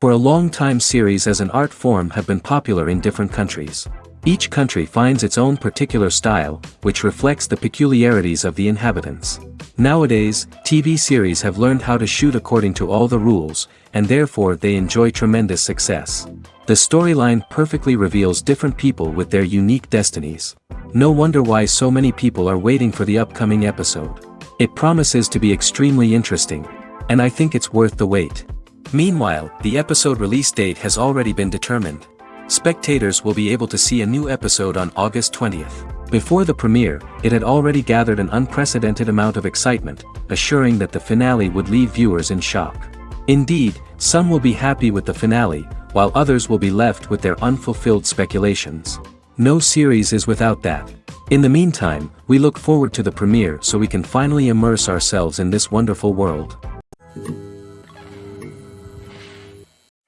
For a long time, series as an art form have been popular in different countries. Each country finds its own particular style, which reflects the peculiarities of the inhabitants. Nowadays, TV series have learned how to shoot according to all the rules, and therefore they enjoy tremendous success. The storyline perfectly reveals different people with their unique destinies. No wonder why so many people are waiting for the upcoming episode. It promises to be extremely interesting, and I think it's worth the wait. Meanwhile, the episode release date has already been determined. Spectators will be able to see a new episode on August 20th. Before the premiere, it had already gathered an unprecedented amount of excitement, assuring that the finale would leave viewers in shock. Indeed, some will be happy with the finale, while others will be left with their unfulfilled speculations. No series is without that. In the meantime, we look forward to the premiere so we can finally immerse ourselves in this wonderful world.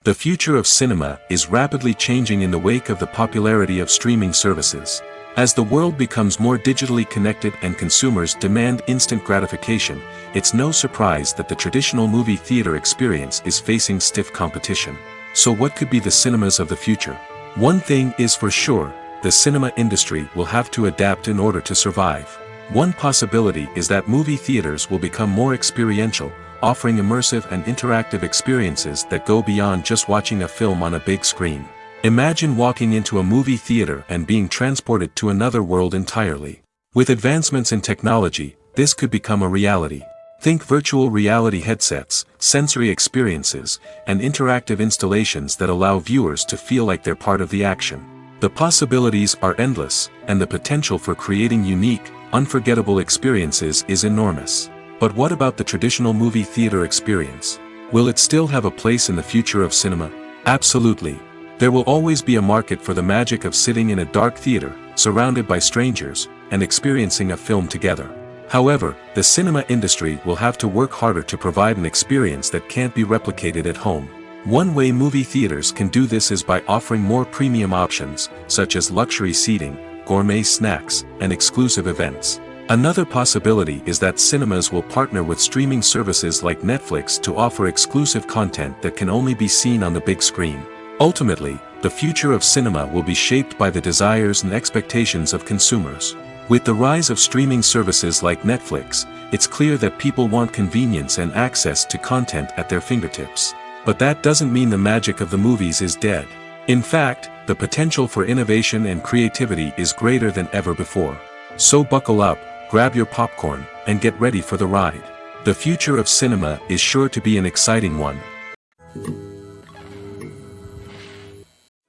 The future of cinema is rapidly changing in the wake of the popularity of streaming services. As the world becomes more digitally connected and consumers demand instant gratification, it's no surprise that the traditional movie theater experience is facing stiff competition. So what could be the cinemas of the future? One thing is for sure, the cinema industry will have to adapt in order to survive. One possibility is that movie theaters will become more experiential, offering immersive and interactive experiences that go beyond just watching a film on a big screen. Imagine walking into a movie theater and being transported to another world entirely. With advancements in technology, this could become a reality. Think virtual reality headsets, sensory experiences, and interactive installations that allow viewers to feel like they're part of the action. The possibilities are endless, and the potential for creating unique, unforgettable experiences is enormous. But what about the traditional movie theater experience? Will it still have a place in the future of cinema? Absolutely. There will always be a market for the magic of sitting in a dark theater, surrounded by strangers, and experiencing a film together. However, the cinema industry will have to work harder to provide an experience that can't be replicated at home. One way movie theaters can do this is by offering more premium options, such as luxury seating, gourmet snacks, and exclusive events. Another possibility is that cinemas will partner with streaming services like Netflix to offer exclusive content that can only be seen on the big screen. Ultimately, the future of cinema will be shaped by the desires and expectations of consumers. With the rise of streaming services like Netflix, it's clear that people want convenience and access to content at their fingertips. But that doesn't mean the magic of the movies is dead. In fact, the potential for innovation and creativity is greater than ever before. So buckle up, grab your popcorn, and get ready for the ride. The future of cinema is sure to be an exciting one.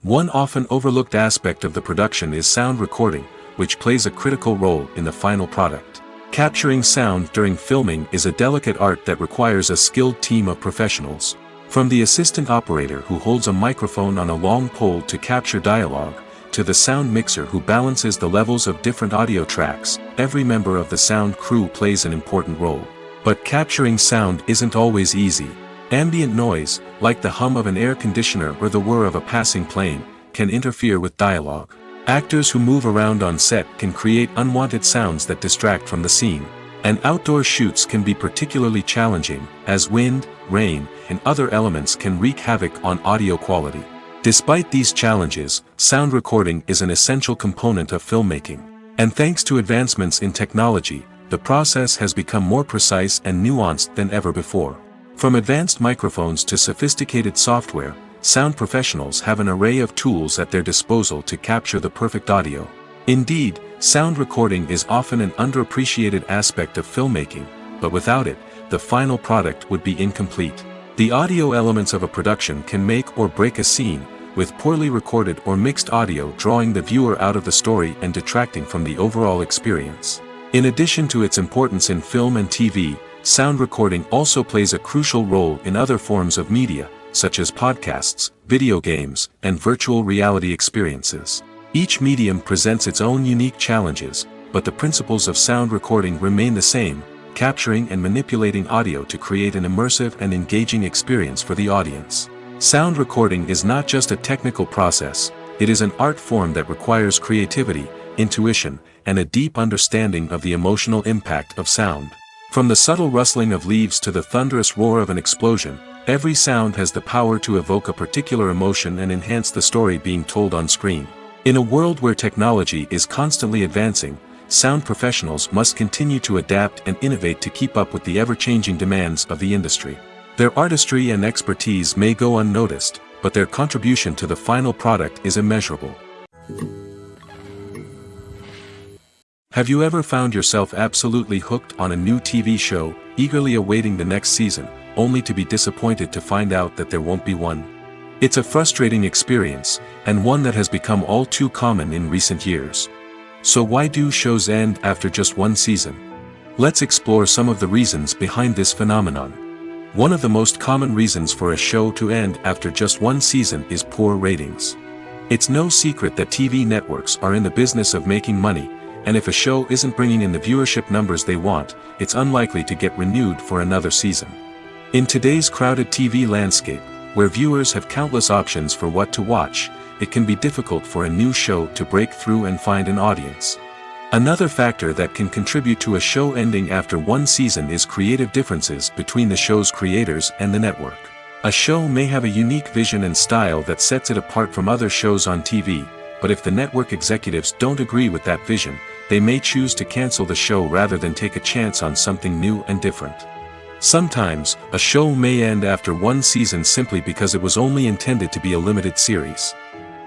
One often overlooked aspect of the production is sound recording, which plays a critical role in the final product. Capturing sound during filming is a delicate art that requires a skilled team of professionals. From the assistant operator who holds a microphone on a long pole to capture dialogue, to the sound mixer who balances the levels of different audio tracks, every member of the sound crew plays an important role. But capturing sound isn't always easy. Ambient noise, like the hum of an air conditioner or the whir of a passing plane, can interfere with dialogue. Actors who move around on set can create unwanted sounds that distract from the scene. And outdoor shoots can be particularly challenging, as wind, rain, and other elements can wreak havoc on audio quality. Despite these challenges, sound recording is an essential component of filmmaking. And thanks to advancements in technology, the process has become more precise and nuanced than ever before. From advanced microphones to sophisticated software, sound professionals have an array of tools at their disposal to capture the perfect audio. Indeed, sound recording is often an underappreciated aspect of filmmaking, but without it, the final product would be incomplete. The audio elements of a production can make or break a scene, with poorly recorded or mixed audio drawing the viewer out of the story and detracting from the overall experience. In addition to its importance in film and TV, sound recording also plays a crucial role in other forms of media, such as podcasts, video games, and virtual reality experiences. Each medium presents its own unique challenges, but the principles of sound recording remain the same, capturing and manipulating audio to create an immersive and engaging experience for the audience. Sound recording is not just a technical process, it is an art form that requires creativity, intuition, and a deep understanding of the emotional impact of sound. From the subtle rustling of leaves to the thunderous roar of an explosion, every sound has the power to evoke a particular emotion and enhance the story being told on screen. In a world where technology is constantly advancing, sound professionals must continue to adapt and innovate to keep up with the ever-changing demands of the industry. Their artistry and expertise may go unnoticed, but their contribution to the final product is immeasurable. Have you ever found yourself absolutely hooked on a new TV show, eagerly awaiting the next season, only to be disappointed to find out that there won't be one? It's a frustrating experience, and one that has become all too common in recent years. So why do shows end after just one season? Let's explore some of the reasons behind this phenomenon. One of the most common reasons for a show to end after just one season is poor ratings. It's no secret that TV networks are in the business of making money, and if a show isn't bringing in the viewership numbers they want, it's unlikely to get renewed for another season. In today's crowded TV landscape, where viewers have countless options for what to watch, it can be difficult for a new show to break through and find an audience. Another factor that can contribute to a show ending after one season is creative differences between the show's creators and the network. A show may have a unique vision and style that sets it apart from other shows on TV, but if the network executives don't agree with that vision, they may choose to cancel the show rather than take a chance on something new and different. Sometimes, a show may end after one season simply because it was only intended to be a limited series.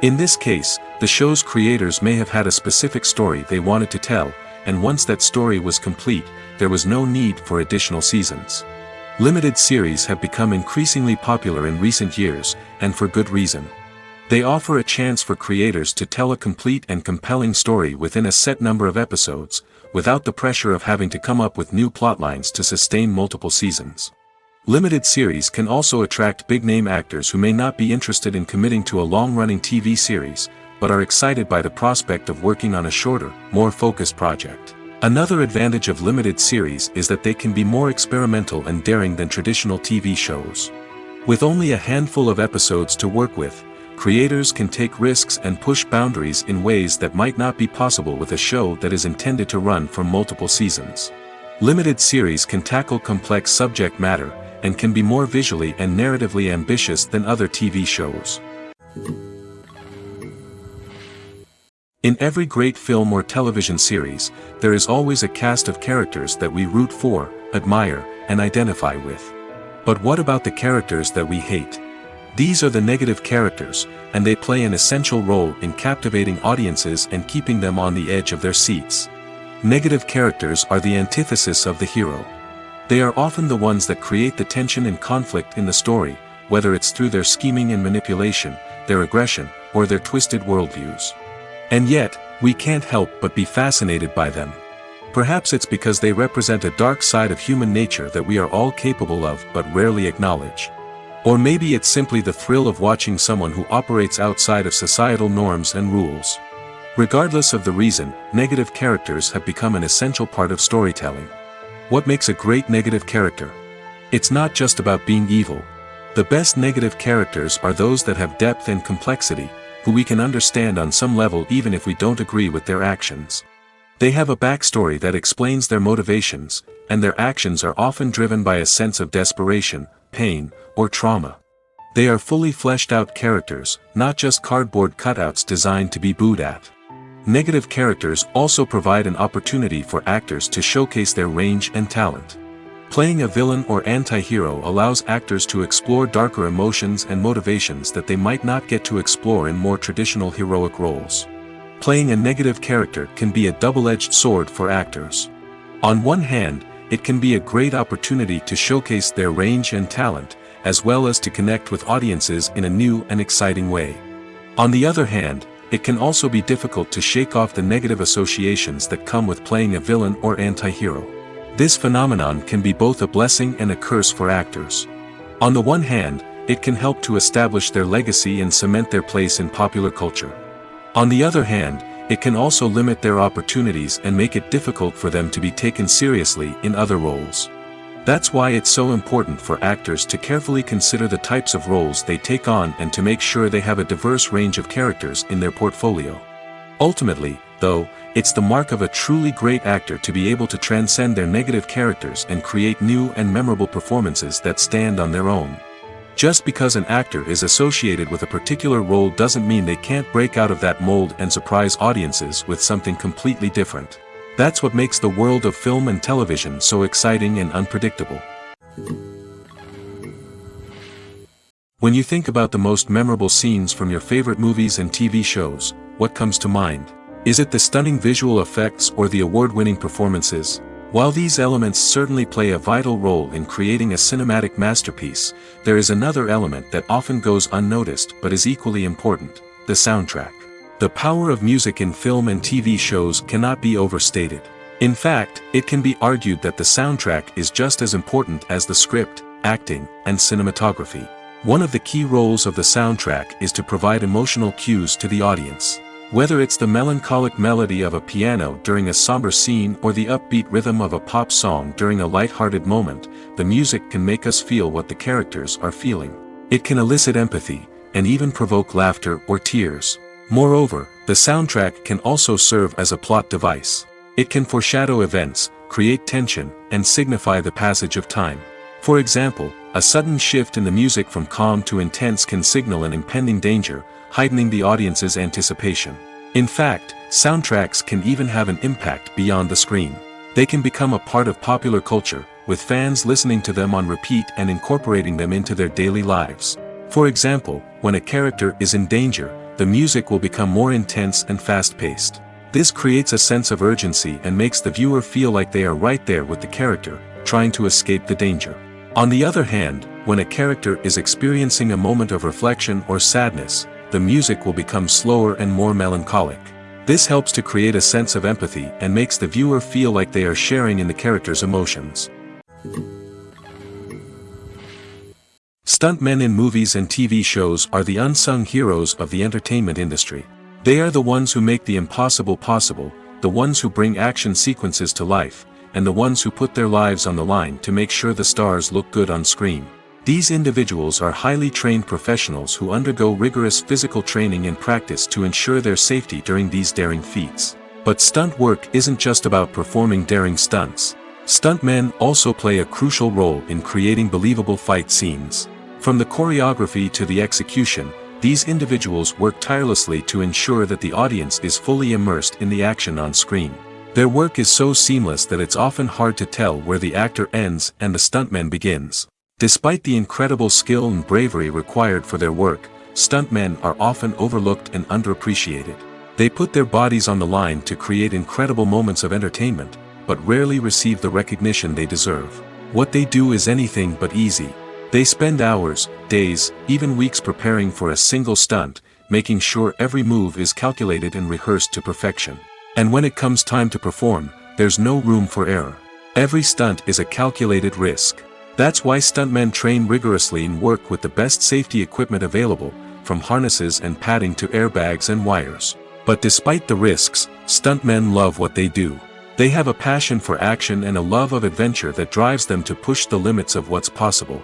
In this case, the show's creators may have had a specific story they wanted to tell, and once that story was complete, there was no need for additional seasons. Limited series have become increasingly popular in recent years, and for good reason. They offer a chance for creators to tell a complete and compelling story within a set number of episodes, without the pressure of having to come up with new plotlines to sustain multiple seasons. Limited series can also attract big-name actors who may not be interested in committing to a long-running TV series, but are excited by the prospect of working on a shorter, more focused project. Another advantage of limited series is that they can be more experimental and daring than traditional TV shows. With only a handful of episodes to work with, creators can take risks and push boundaries in ways that might not be possible with a show that is intended to run for multiple seasons. Limited series can tackle complex subject matter, and can be more visually and narratively ambitious than other TV shows. In every great film or television series, there is always a cast of characters that we root for, admire, and identify with. But what about the characters that we hate? These are the negative characters, and they play an essential role in captivating audiences and keeping them on the edge of their seats. Negative characters are the antithesis of the hero. They are often the ones that create the tension and conflict in the story, whether it's through their scheming and manipulation, their aggression, or their twisted worldviews. And yet, we can't help but be fascinated by them. Perhaps it's because they represent a dark side of human nature that we are all capable of but rarely acknowledge. Or maybe it's simply the thrill of watching someone who operates outside of societal norms and rules. Regardless of the reason, negative characters have become an essential part of storytelling. What makes a great negative character? It's not just about being evil. The best negative characters are those that have depth and complexity, who we can understand on some level even if we don't agree with their actions. They have a backstory that explains their motivations, and their actions are often driven by a sense of desperation, pain, or trauma. They are fully fleshed out characters, not just cardboard cutouts designed to be booed at. Negative characters also provide an opportunity for actors to showcase their range and talent. Playing a villain or anti-hero allows actors to explore darker emotions and motivations that they might not get to explore in more traditional heroic roles. Playing a negative character can be a double-edged sword for actors. On one hand, it can be a great opportunity to showcase their range and talent, as well as to connect with audiences in a new and exciting way. On the other hand, it can also be difficult to shake off the negative associations that come with playing a villain or anti-hero. This phenomenon can be both a blessing and a curse for actors. On the one hand, it can help to establish their legacy and cement their place in popular culture. On the other hand, it can also limit their opportunities and make it difficult for them to be taken seriously in other roles. That's why it's so important for actors to carefully consider the types of roles they take on and to make sure they have a diverse range of characters in their portfolio. Ultimately, though, it's the mark of a truly great actor to be able to transcend their negative characters and create new and memorable performances that stand on their own. Just because an actor is associated with a particular role doesn't mean they can't break out of that mold and surprise audiences with something completely different. That's what makes the world of film and television so exciting and unpredictable. When you think about the most memorable scenes from your favorite movies and TV shows, what comes to mind? Is it the stunning visual effects or the award-winning performances? While these elements certainly play a vital role in creating a cinematic masterpiece, there is another element that often goes unnoticed but is equally important: the soundtrack. The power of music in film and TV shows cannot be overstated. In fact, it can be argued that the soundtrack is just as important as the script, acting, and cinematography. One of the key roles of the soundtrack is to provide emotional cues to the audience. Whether it's the melancholic melody of a piano during a somber scene or the upbeat rhythm of a pop song during a light-hearted moment, the music can make us feel what the characters are feeling. It can elicit empathy, and even provoke laughter or tears. Moreover, the soundtrack can also serve as a plot device. It can foreshadow events, create tension, and signify the passage of time. For example, a sudden shift in the music from calm to intense can signal an impending danger, heightening the audience's anticipation. In fact, soundtracks can even have an impact beyond the screen. They can become a part of popular culture, with fans listening to them on repeat and incorporating them into their daily lives. For example, when a character is in danger, the music will become more intense and fast-paced. This creates a sense of urgency and makes the viewer feel like they are right there with the character, trying to escape the danger. On the other hand, when a character is experiencing a moment of reflection or sadness, the music will become slower and more melancholic. This helps to create a sense of empathy and makes the viewer feel like they are sharing in the character's emotions. Stuntmen in movies and TV shows are the unsung heroes of the entertainment industry. They are the ones who make the impossible possible, the ones who bring action sequences to life, and the ones who put their lives on the line to make sure the stars look good on screen. These individuals are highly trained professionals who undergo rigorous physical training and practice to ensure their safety during these daring feats. But stunt work isn't just about performing daring stunts. Stuntmen also play a crucial role in creating believable fight scenes. From the choreography to the execution, these individuals work tirelessly to ensure that the audience is fully immersed in the action on screen. Their work is so seamless that it's often hard to tell where the actor ends and the stuntman begins. Despite the incredible skill and bravery required for their work, stuntmen are often overlooked and underappreciated. They put their bodies on the line to create incredible moments of entertainment, but rarely receive the recognition they deserve. What they do is anything but easy. They spend hours, days, even weeks preparing for a single stunt, making sure every move is calculated and rehearsed to perfection. And when it comes time to perform, there's no room for error. Every stunt is a calculated risk. That's why stuntmen train rigorously and work with the best safety equipment available, from harnesses and padding to airbags and wires. But despite the risks, stuntmen love what they do. They have a passion for action and a love of adventure that drives them to push the limits of what's possible.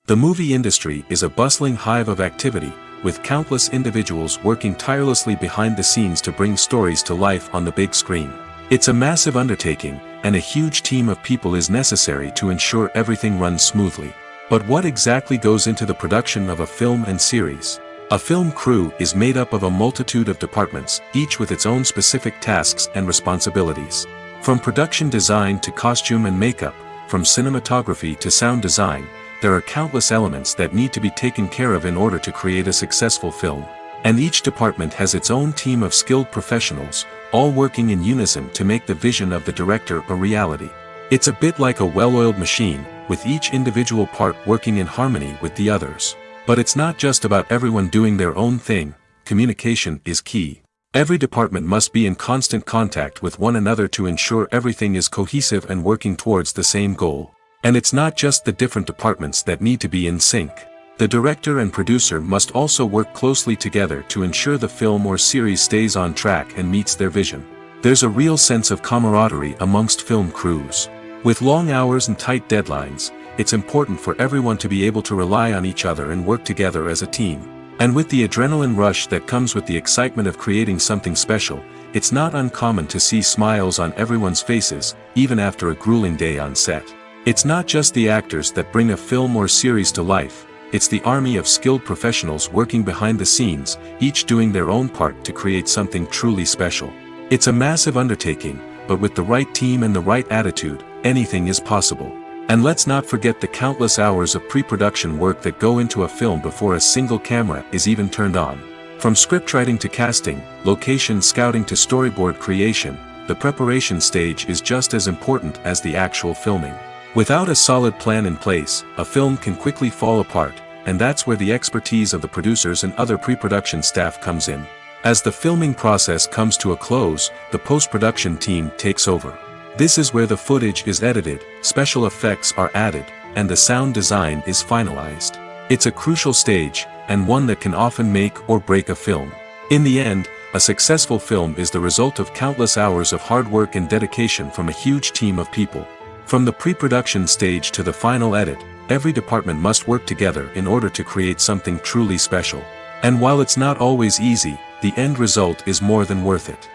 The movie industry is a bustling hive of activity, with countless individuals working tirelessly behind the scenes to bring stories to life on the big screen. It's a massive undertaking, and a huge team of people is necessary to ensure everything runs smoothly. But what exactly goes into the production of a film and series? A film crew is made up of a multitude of departments, each with its own specific tasks and responsibilities. From production design to costume and makeup, from cinematography to sound design, there are countless elements that need to be taken care of in order to create a successful film. And each department has its own team of skilled professionals, all working in unison to make the vision of the director a reality. It's a bit like a well-oiled machine, with each individual part working in harmony with the others. But it's not just about everyone doing their own thing. Communication is key. Every department must be in constant contact with one another to ensure everything is cohesive and working towards the same goal. And it's not just the different departments that need to be in sync. The director and producer must also work closely together to ensure the film or series stays on track and meets their vision. There's a real sense of camaraderie amongst film crews. With long hours and tight deadlines, it's important for everyone to be able to rely on each other and work together as a team. And with the adrenaline rush that comes with the excitement of creating something special, it's not uncommon to see smiles on everyone's faces, even after a grueling day on set. It's not just the actors that bring a film or series to life, it's the army of skilled professionals working behind the scenes, each doing their own part to create something truly special. It's a massive undertaking, but with the right team and the right attitude, anything is possible. And let's not forget the countless hours of pre-production work that go into a film before a single camera is even turned on. From scriptwriting to casting, location scouting to storyboard creation, the preparation stage is just as important as the actual filming. Without a solid plan in place, a film can quickly fall apart, and that's where the expertise of the producers and other pre-production staff comes in. As the filming process comes to a close, the post-production team takes over. This is where the footage is edited, special effects are added, and the sound design is finalized. It's a crucial stage, and one that can often make or break a film. In the end, a successful film is the result of countless hours of hard work and dedication from a huge team of people. From the pre-production stage to the final edit, every department must work together in order to create something truly special. And while it's not always easy, the end result is more than worth it.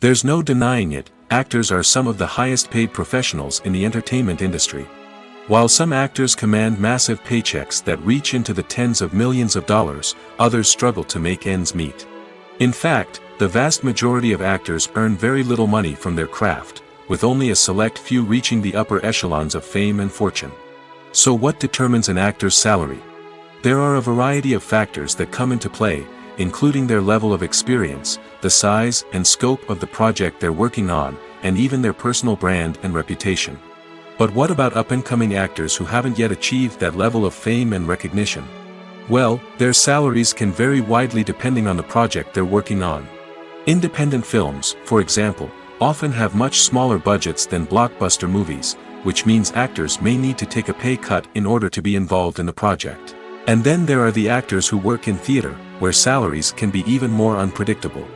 There's no denying it, actors are some of the highest paid professionals in the entertainment industry. While some actors command massive paychecks that reach into the tens of millions of dollars, others struggle to make ends meet. In fact, the vast majority of actors earn very little money from their craft, with only a select few reaching the upper echelons of fame and fortune. So what determines an actor's salary? There are a variety of factors that come into play, including their level of experience, the size and scope of the project they're working on, and even their personal brand and reputation. But what about up-and-coming actors who haven't yet achieved that level of fame and recognition? Well, their salaries can vary widely depending on the project they're working on. Independent films, for example, often have much smaller budgets than blockbuster movies, which means actors may need to take a pay cut in order to be involved in the project. And then there are the actors who work in theater, where salaries can be even more unpredictable.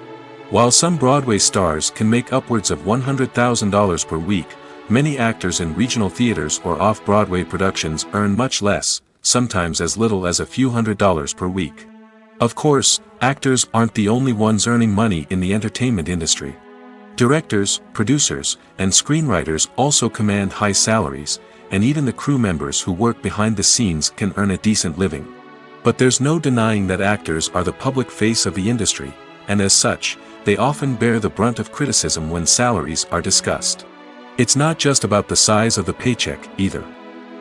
While some Broadway stars can make upwards of $100,000 per week, many actors in regional theaters or off-Broadway productions earn much less, sometimes as little as a few $100s per week. Of course, actors aren't the only ones earning money in the entertainment industry. Directors, producers, and screenwriters also command high salaries, and even the crew members who work behind the scenes can earn a decent living. But there's no denying that actors are the public face of the industry, and as such, they often bear the brunt of criticism when salaries are discussed. It's not just about the size of the paycheck, either.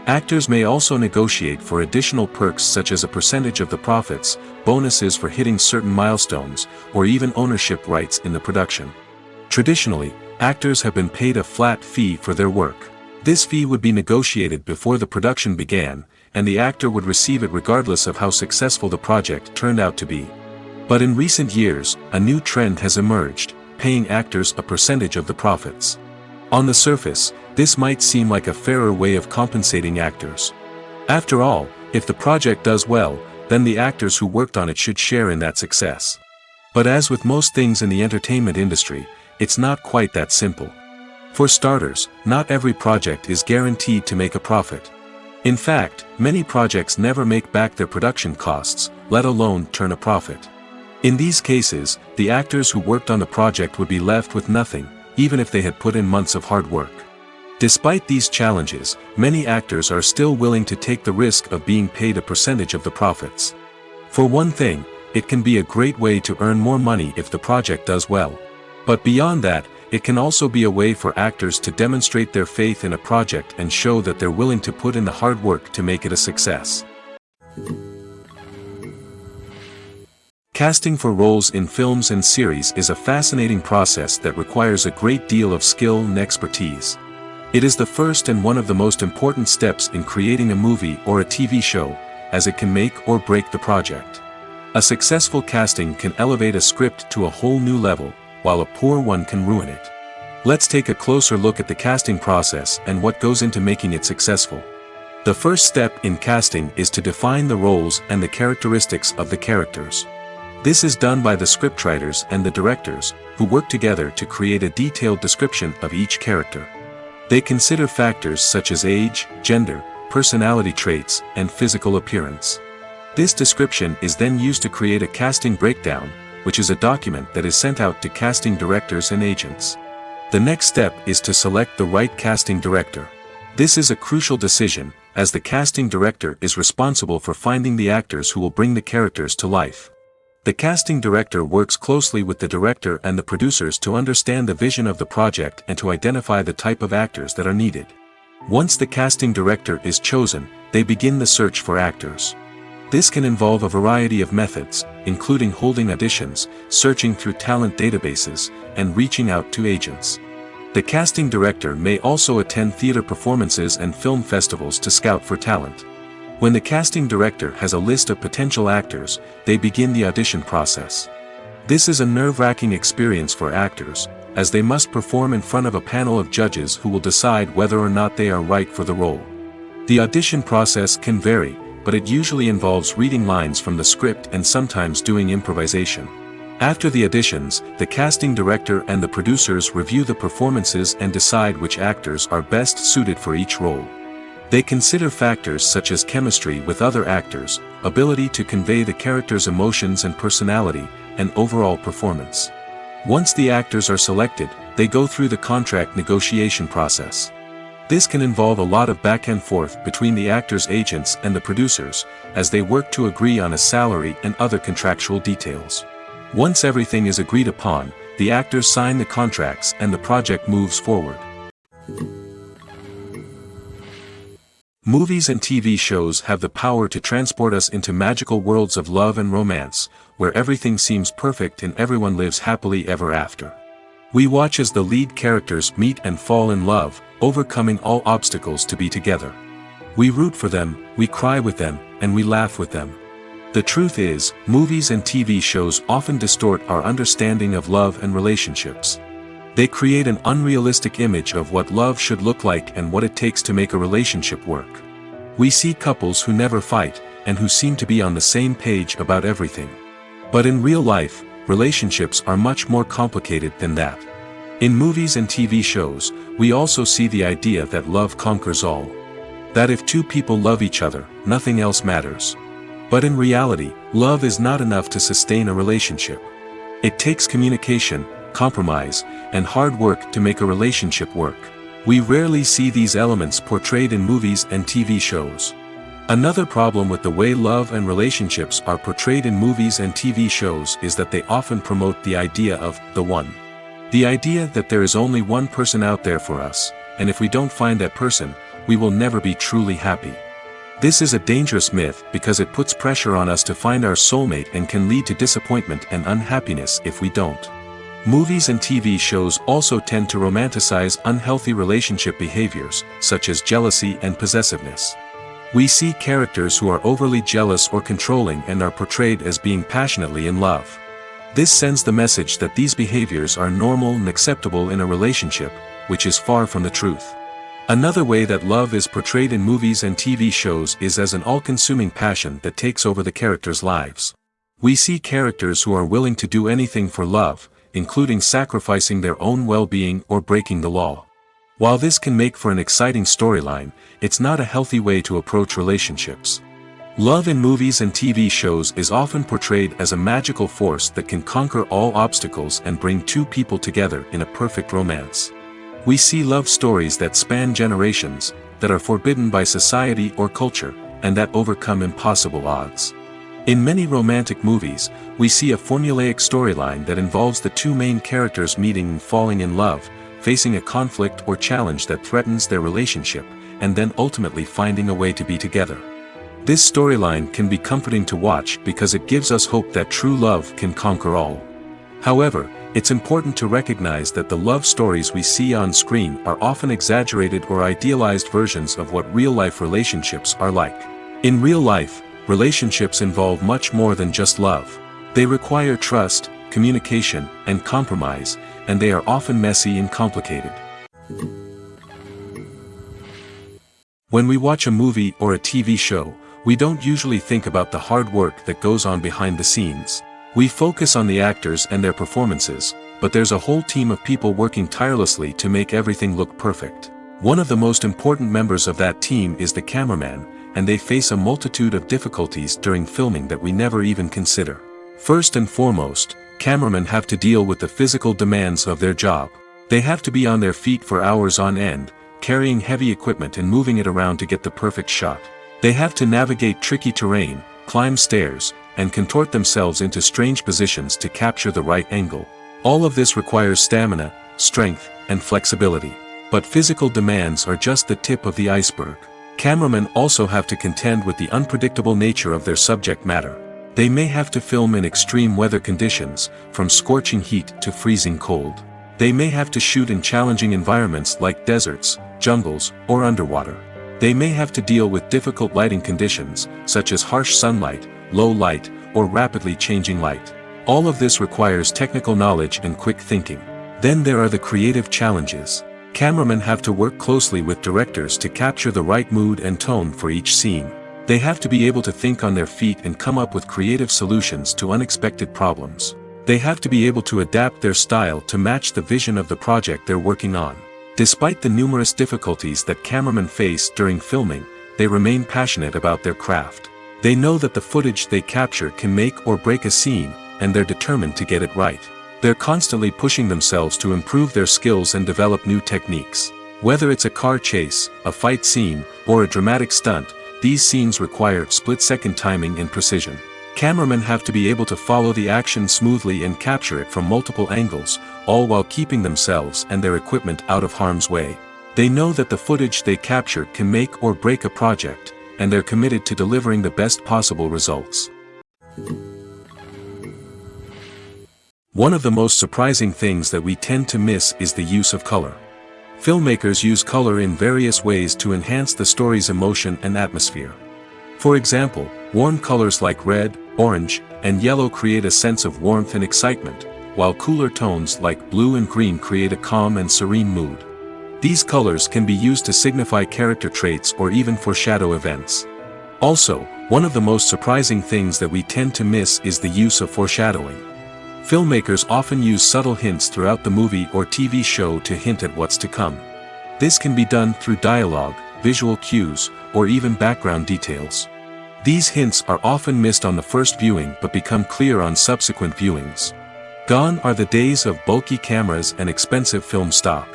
Actors may also negotiate for additional perks such as a percentage of the profits, bonuses for hitting certain milestones, or even ownership rights in the production. Traditionally, actors have been paid a flat fee for their work. This fee would be negotiated before the production began, and the actor would receive it regardless of how successful the project turned out to be. But in recent years, a new trend has emerged, paying actors a percentage of the profits. On the surface, this might seem like a fairer way of compensating actors. After all, if the project does well, then the actors who worked on it should share in that success. But as with most things in the entertainment industry, it's not quite that simple. For starters, not every project is guaranteed to make a profit. In fact, many projects never make back their production costs, let alone turn a profit. In these cases, the actors who worked on the project would be left with nothing, even if they had put in months of hard work. Despite these challenges, many actors are still willing to take the risk of being paid a percentage of the profits. For one thing, it can be a great way to earn more money if the project does well. But beyond that, it can also be a way for actors to demonstrate their faith in a project and show that they're willing to put in the hard work to make it a success. Casting for roles in films and series is a fascinating process that requires a great deal of skill and expertise. It is the first and one of the most important steps in creating a movie or a TV show, as it can make or break the project. A successful casting can elevate a script to a whole new level, while a poor one can ruin it. Let's take a closer look at the casting process and what goes into making it successful. The first step in casting is to define the roles and the characteristics of the characters. This is done by the scriptwriters and the directors, who work together to create a detailed description of each character. They consider factors such as age, gender, personality traits, and physical appearance. This description is then used to create a casting breakdown, which is a document that is sent out to casting directors and agents. The next step is to select the right casting director. This is a crucial decision, as the casting director is responsible for finding the actors who will bring the characters to life. The casting director works closely with the director and the producers to understand the vision of the project and to identify the type of actors that are needed. Once the casting director is chosen, they begin the search for actors. This can involve a variety of methods, including holding auditions, searching through talent databases, and reaching out to agents. The casting director may also attend theater performances and film festivals to scout for talent. When the casting director has a list of potential actors, they begin the audition process. This is a nerve-wracking experience for actors, as they must perform in front of a panel of judges who will decide whether or not they are right for the role. The audition process can vary, but it usually involves reading lines from the script and sometimes doing improvisation. After the auditions, the casting director and the producers review the performances and decide which actors are best suited for each role. They consider factors such as chemistry with other actors, ability to convey the character's emotions and personality, and overall performance. Once the actors are selected, they go through the contract negotiation process. This can involve a lot of back and forth between the actors' agents and the producers, as they work to agree on a salary and other contractual details. Once everything is agreed upon, the actors sign the contracts and the project moves forward. Movies and TV shows have the power to transport us into magical worlds of love and romance, where everything seems perfect and everyone lives happily ever after. We watch as the lead characters meet and fall in love, overcoming all obstacles to be together. We root for them, we cry with them, and we laugh with them. The truth is, movies and TV shows often distort our understanding of love and relationships. They create an unrealistic image of what love should look like and what it takes to make a relationship work. We see couples who never fight, and who seem to be on the same page about everything. But in real life, relationships are much more complicated than that. In movies and TV shows, we also see the idea that love conquers all. That if two people love each other, nothing else matters. But in reality, love is not enough to sustain a relationship. It takes communication, compromise, and hard work to make a relationship work. We rarely see these elements portrayed in movies and TV shows. Another problem with the way love and relationships are portrayed in movies and TV shows is that they often promote the idea of the one. The idea that there is only one person out there for us, and if we don't find that person, we will never be truly happy. This is a dangerous myth because it puts pressure on us to find our soulmate and can lead to disappointment and unhappiness if we don't. Movies and TV shows also tend to romanticize unhealthy relationship behaviors, such as jealousy and possessiveness. We see characters who are overly jealous or controlling and are portrayed as being passionately in love. This sends the message that these behaviors are normal and acceptable in a relationship, which is far from the truth. Another way that love is portrayed in movies and TV shows is as an all-consuming passion that takes over the characters' lives. We see characters who are willing to do anything for love, including sacrificing their own well-being or breaking the law. While this can make for an exciting storyline, it's not a healthy way to approach relationships. Love in movies and TV shows is often portrayed as a magical force that can conquer all obstacles and bring two people together in a perfect romance. We see love stories that span generations, that are forbidden by society or culture, and that overcome impossible odds. In many romantic movies, we see a formulaic storyline that involves the two main characters meeting and falling in love, facing a conflict or challenge that threatens their relationship, and then ultimately finding a way to be together. This storyline can be comforting to watch because it gives us hope that true love can conquer all. However, it's important to recognize that the love stories we see on screen are often exaggerated or idealized versions of what real-life relationships are like. In real life, relationships involve much more than just love. They require trust, communication, and compromise, and they are often messy and complicated. When we watch a movie or a TV show, we don't usually think about the hard work that goes on behind the scenes. We focus on the actors and their performances, but there's a whole team of people working tirelessly to make everything look perfect. One of the most important members of that team is the cameraman, and they face a multitude of difficulties during filming that we never even consider. First and foremost, cameramen have to deal with the physical demands of their job. They have to be on their feet for hours on end, carrying heavy equipment and moving it around to get the perfect shot. They have to navigate tricky terrain, climb stairs, and contort themselves into strange positions to capture the right angle. All of this requires stamina, strength, and flexibility. But physical demands are just the tip of the iceberg. Cameramen also have to contend with the unpredictable nature of their subject matter. They may have to film in extreme weather conditions, from scorching heat to freezing cold. They may have to shoot in challenging environments like deserts, jungles, or underwater. They may have to deal with difficult lighting conditions, such as harsh sunlight, low light, or rapidly changing light. All of this requires technical knowledge and quick thinking. Then there are the creative challenges. Cameramen have to work closely with directors to capture the right mood and tone for each scene. They have to be able to think on their feet and come up with creative solutions to unexpected problems. They have to be able to adapt their style to match the vision of the project they're working on. Despite the numerous difficulties that cameramen face during filming, they remain passionate about their craft. They know that the footage they capture can make or break a scene, and they're determined to get it right. They're constantly pushing themselves to improve their skills and develop new techniques. Whether it's a car chase, a fight scene, or a dramatic stunt, these scenes require split-second timing and precision. Cameramen have to be able to follow the action smoothly and capture it from multiple angles, all while keeping themselves and their equipment out of harm's way. They know that the footage they capture can make or break a project, and they're committed to delivering the best possible results. One of the most surprising things that we tend to miss is the use of color. Filmmakers use color in various ways to enhance the story's emotion and atmosphere. For example, warm colors like red, orange, and yellow create a sense of warmth and excitement, while cooler tones like blue and green create a calm and serene mood. These colors can be used to signify character traits or even foreshadow events. Also, one of the most surprising things that we tend to miss is the use of foreshadowing. Filmmakers often use subtle hints throughout the movie or TV show to hint at what's to come. This can be done through dialogue, visual cues, or even background details. These hints are often missed on the first viewing but become clear on subsequent viewings. Gone are the days of bulky cameras and expensive film stock.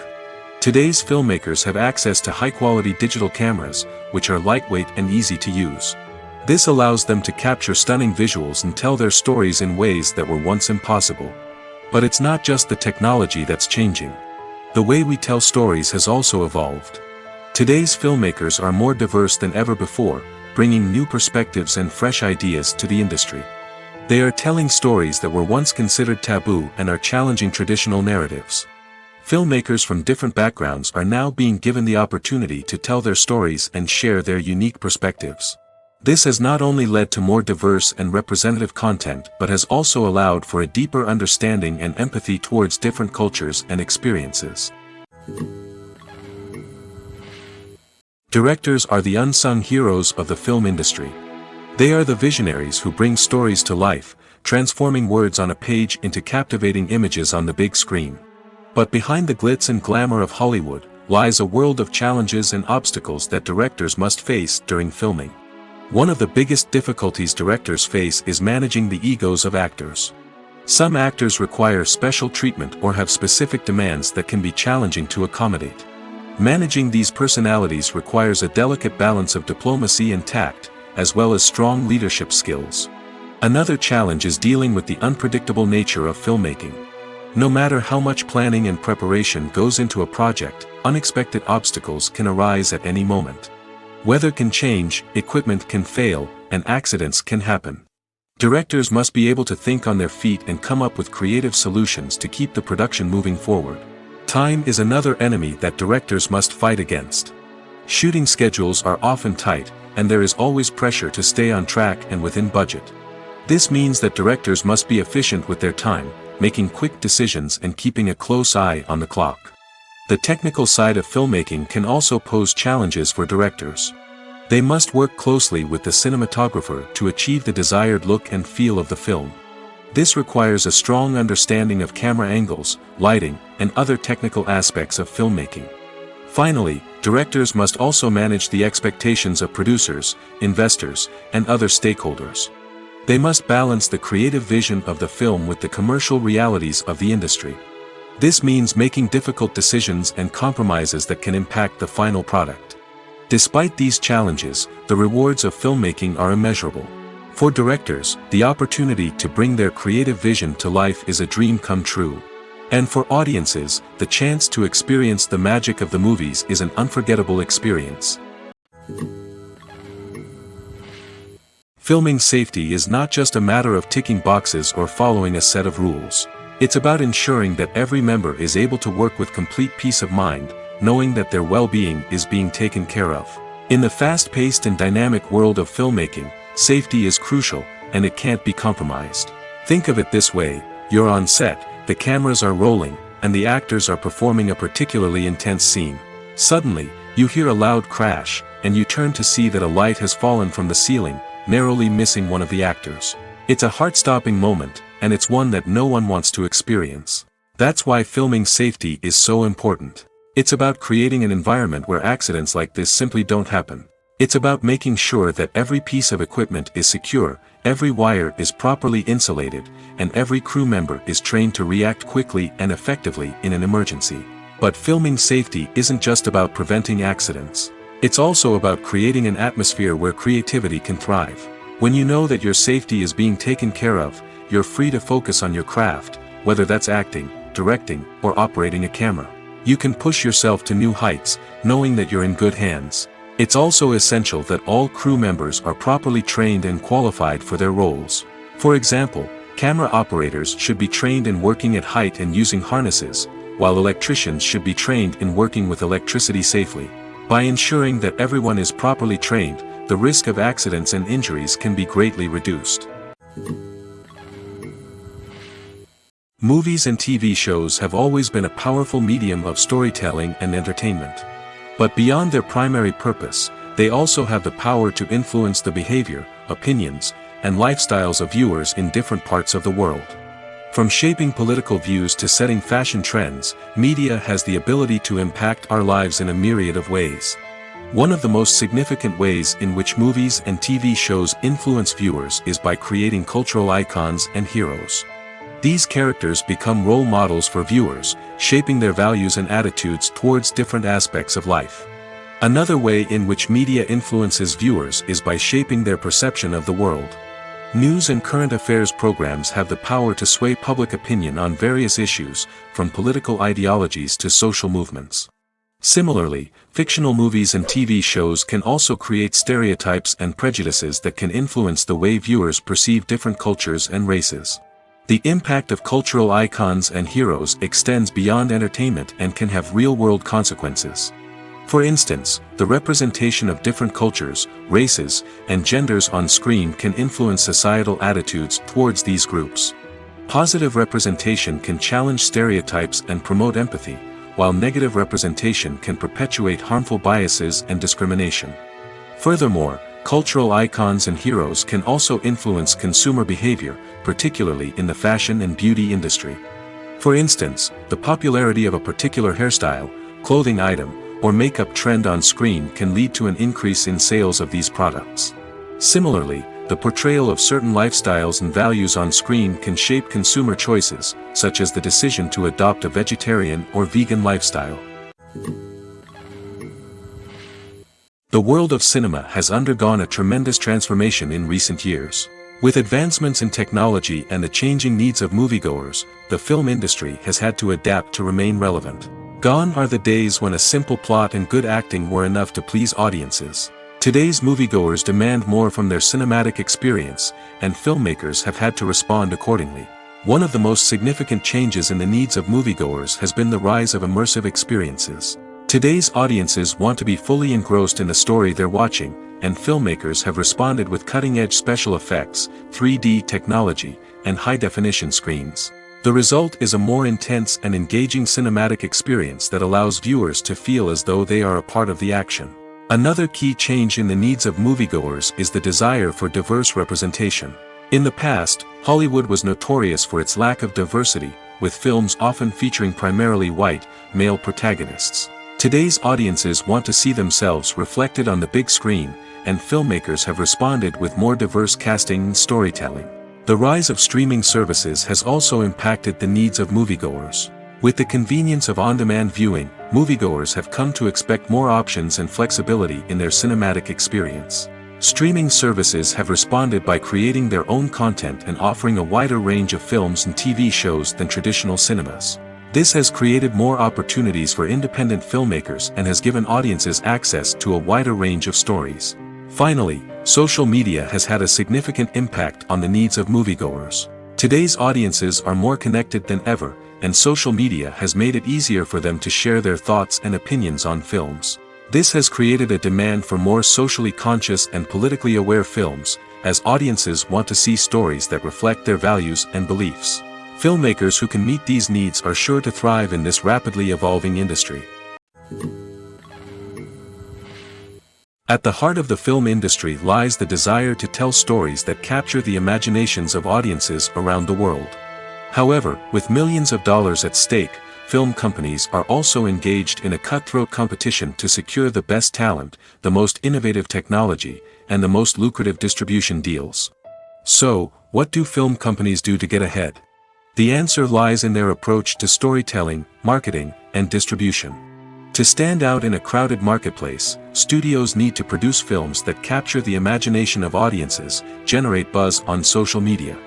Today's filmmakers have access to high-quality digital cameras, which are lightweight and easy to use. This allows them to capture stunning visuals and tell their stories in ways that were once impossible. But it's not just the technology that's changing. The way we tell stories has also evolved. Today's filmmakers are more diverse than ever before, bringing new perspectives and fresh ideas to the industry. They are telling stories that were once considered taboo and are challenging traditional narratives. Filmmakers from different backgrounds are now being given the opportunity to tell their stories and share their unique perspectives. This has not only led to more diverse and representative content but has also allowed for a deeper understanding and empathy towards different cultures and experiences. Directors are the unsung heroes of the film industry. They are the visionaries who bring stories to life, transforming words on a page into captivating images on the big screen. But behind the glitz and glamour of Hollywood lies a world of challenges and obstacles that directors must face during filming. One of the biggest difficulties directors face is managing the egos of actors. Some actors require special treatment or have specific demands that can be challenging to accommodate. Managing these personalities requires a delicate balance of diplomacy and tact, as well as strong leadership skills. Another challenge is dealing with the unpredictable nature of filmmaking. No matter how much planning and preparation goes into a project, unexpected obstacles can arise at any moment. Weather can change, equipment can fail, and accidents can happen. Directors must be able to think on their feet and come up with creative solutions to keep the production moving forward. Time is another enemy that directors must fight against. Shooting schedules are often tight, and there is always pressure to stay on track and within budget. This means that directors must be efficient with their time, making quick decisions and keeping a close eye on the clock. The technical side of filmmaking can also pose challenges for directors. They must work closely with the cinematographer to achieve the desired look and feel of the film. This requires a strong understanding of camera angles, lighting, and other technical aspects of filmmaking. Finally, directors must also manage the expectations of producers, investors, and other stakeholders. They must balance the creative vision of the film with the commercial realities of the industry. This means making difficult decisions and compromises that can impact the final product. Despite these challenges, the rewards of filmmaking are immeasurable. For directors, the opportunity to bring their creative vision to life is a dream come true. And for audiences, the chance to experience the magic of the movies is an unforgettable experience. Filming safety is not just a matter of ticking boxes or following a set of rules. It's about ensuring that every member is able to work with complete peace of mind, knowing that their well-being is being taken care of. In the fast-paced and dynamic world of filmmaking, safety is crucial, and it can't be compromised. Think of it this way: you're on set, the cameras are rolling, and the actors are performing a particularly intense scene. Suddenly, you hear a loud crash, and you turn to see that a light has fallen from the ceiling, narrowly missing one of the actors. It's a heart-stopping moment, and it's one that no one wants to experience. That's why filming safety is so important. It's about creating an environment where accidents like this simply don't happen. It's about making sure that every piece of equipment is secure, every wire is properly insulated, and every crew member is trained to react quickly and effectively in an emergency. But filming safety isn't just about preventing accidents. It's also about creating an atmosphere where creativity can thrive. When you know that your safety is being taken care of, you're free to focus on your craft, whether that's acting, directing, or operating a camera. You can push yourself to new heights, knowing that you're in good hands. It's also essential that all crew members are properly trained and qualified for their roles. For example, camera operators should be trained in working at height and using harnesses, while electricians should be trained in working with electricity safely. By ensuring that everyone is properly trained, the risk of accidents and injuries can be greatly reduced. Movies and TV shows have always been a powerful medium of storytelling and entertainment. But beyond their primary purpose, they also have the power to influence the behavior, opinions, and lifestyles of viewers in different parts of the world. From shaping political views to setting fashion trends, media has the ability to impact our lives in a myriad of ways. One of the most significant ways in which movies and TV shows influence viewers is by creating cultural icons and heroes. These characters become role models for viewers, shaping their values and attitudes towards different aspects of life. Another way in which media influences viewers is by shaping their perception of the world. News and current affairs programs have the power to sway public opinion on various issues, from political ideologies to social movements. Similarly, fictional movies and TV shows can also create stereotypes and prejudices that can influence the way viewers perceive different cultures and races. The impact of cultural icons and heroes extends beyond entertainment and can have real-world consequences. For instance, the representation of different cultures, races, and genders on screen can influence societal attitudes towards these groups. Positive representation can challenge stereotypes and promote empathy, while negative representation can perpetuate harmful biases and discrimination. Furthermore, cultural icons and heroes can also influence consumer behavior, particularly in the fashion and beauty industry. For instance, the popularity of a particular hairstyle, clothing item, or makeup trend on screen can lead to an increase in sales of these products. Similarly, the portrayal of certain lifestyles and values on screen can shape consumer choices, such as the decision to adopt a vegetarian or vegan lifestyle. The world of cinema has undergone a tremendous transformation in recent years. With advancements in technology and the changing needs of moviegoers, the film industry has had to adapt to remain relevant. Gone are the days when a simple plot and good acting were enough to please audiences. Today's moviegoers demand more from their cinematic experience, and filmmakers have had to respond accordingly. One of the most significant changes in the needs of moviegoers has been the rise of immersive experiences. Today's audiences want to be fully engrossed in the story they're watching, and filmmakers have responded with cutting-edge special effects, 3D technology, and high-definition screens. The result is a more intense and engaging cinematic experience that allows viewers to feel as though they are a part of the action. Another key change in the needs of moviegoers is the desire for diverse representation. In the past, Hollywood was notorious for its lack of diversity, with films often featuring primarily white, male protagonists. Today's audiences want to see themselves reflected on the big screen, and filmmakers have responded with more diverse casting and storytelling. The rise of streaming services has also impacted the needs of moviegoers. With the convenience of on-demand viewing, moviegoers have come to expect more options and flexibility in their cinematic experience. Streaming services have responded by creating their own content and offering a wider range of films and TV shows than traditional cinemas. This has created more opportunities for independent filmmakers and has given audiences access to a wider range of stories. Finally, social media has had a significant impact on the needs of moviegoers. Today's audiences are more connected than ever, and social media has made it easier for them to share their thoughts and opinions on films. This has created a demand for more socially conscious and politically aware films, as audiences want to see stories that reflect their values and beliefs. Filmmakers who can meet these needs are sure to thrive in this rapidly evolving industry. At the heart of the film industry lies the desire to tell stories that capture the imaginations of audiences around the world. However, with millions of dollars at stake, film companies are also engaged in a cutthroat competition to secure the best talent, the most innovative technology, and the most lucrative distribution deals. So, what do film companies do to get ahead? The answer lies in their approach to storytelling, marketing, and distribution. To stand out in a crowded marketplace, studios need to produce films that capture the imagination of audiences, generate buzz on social media.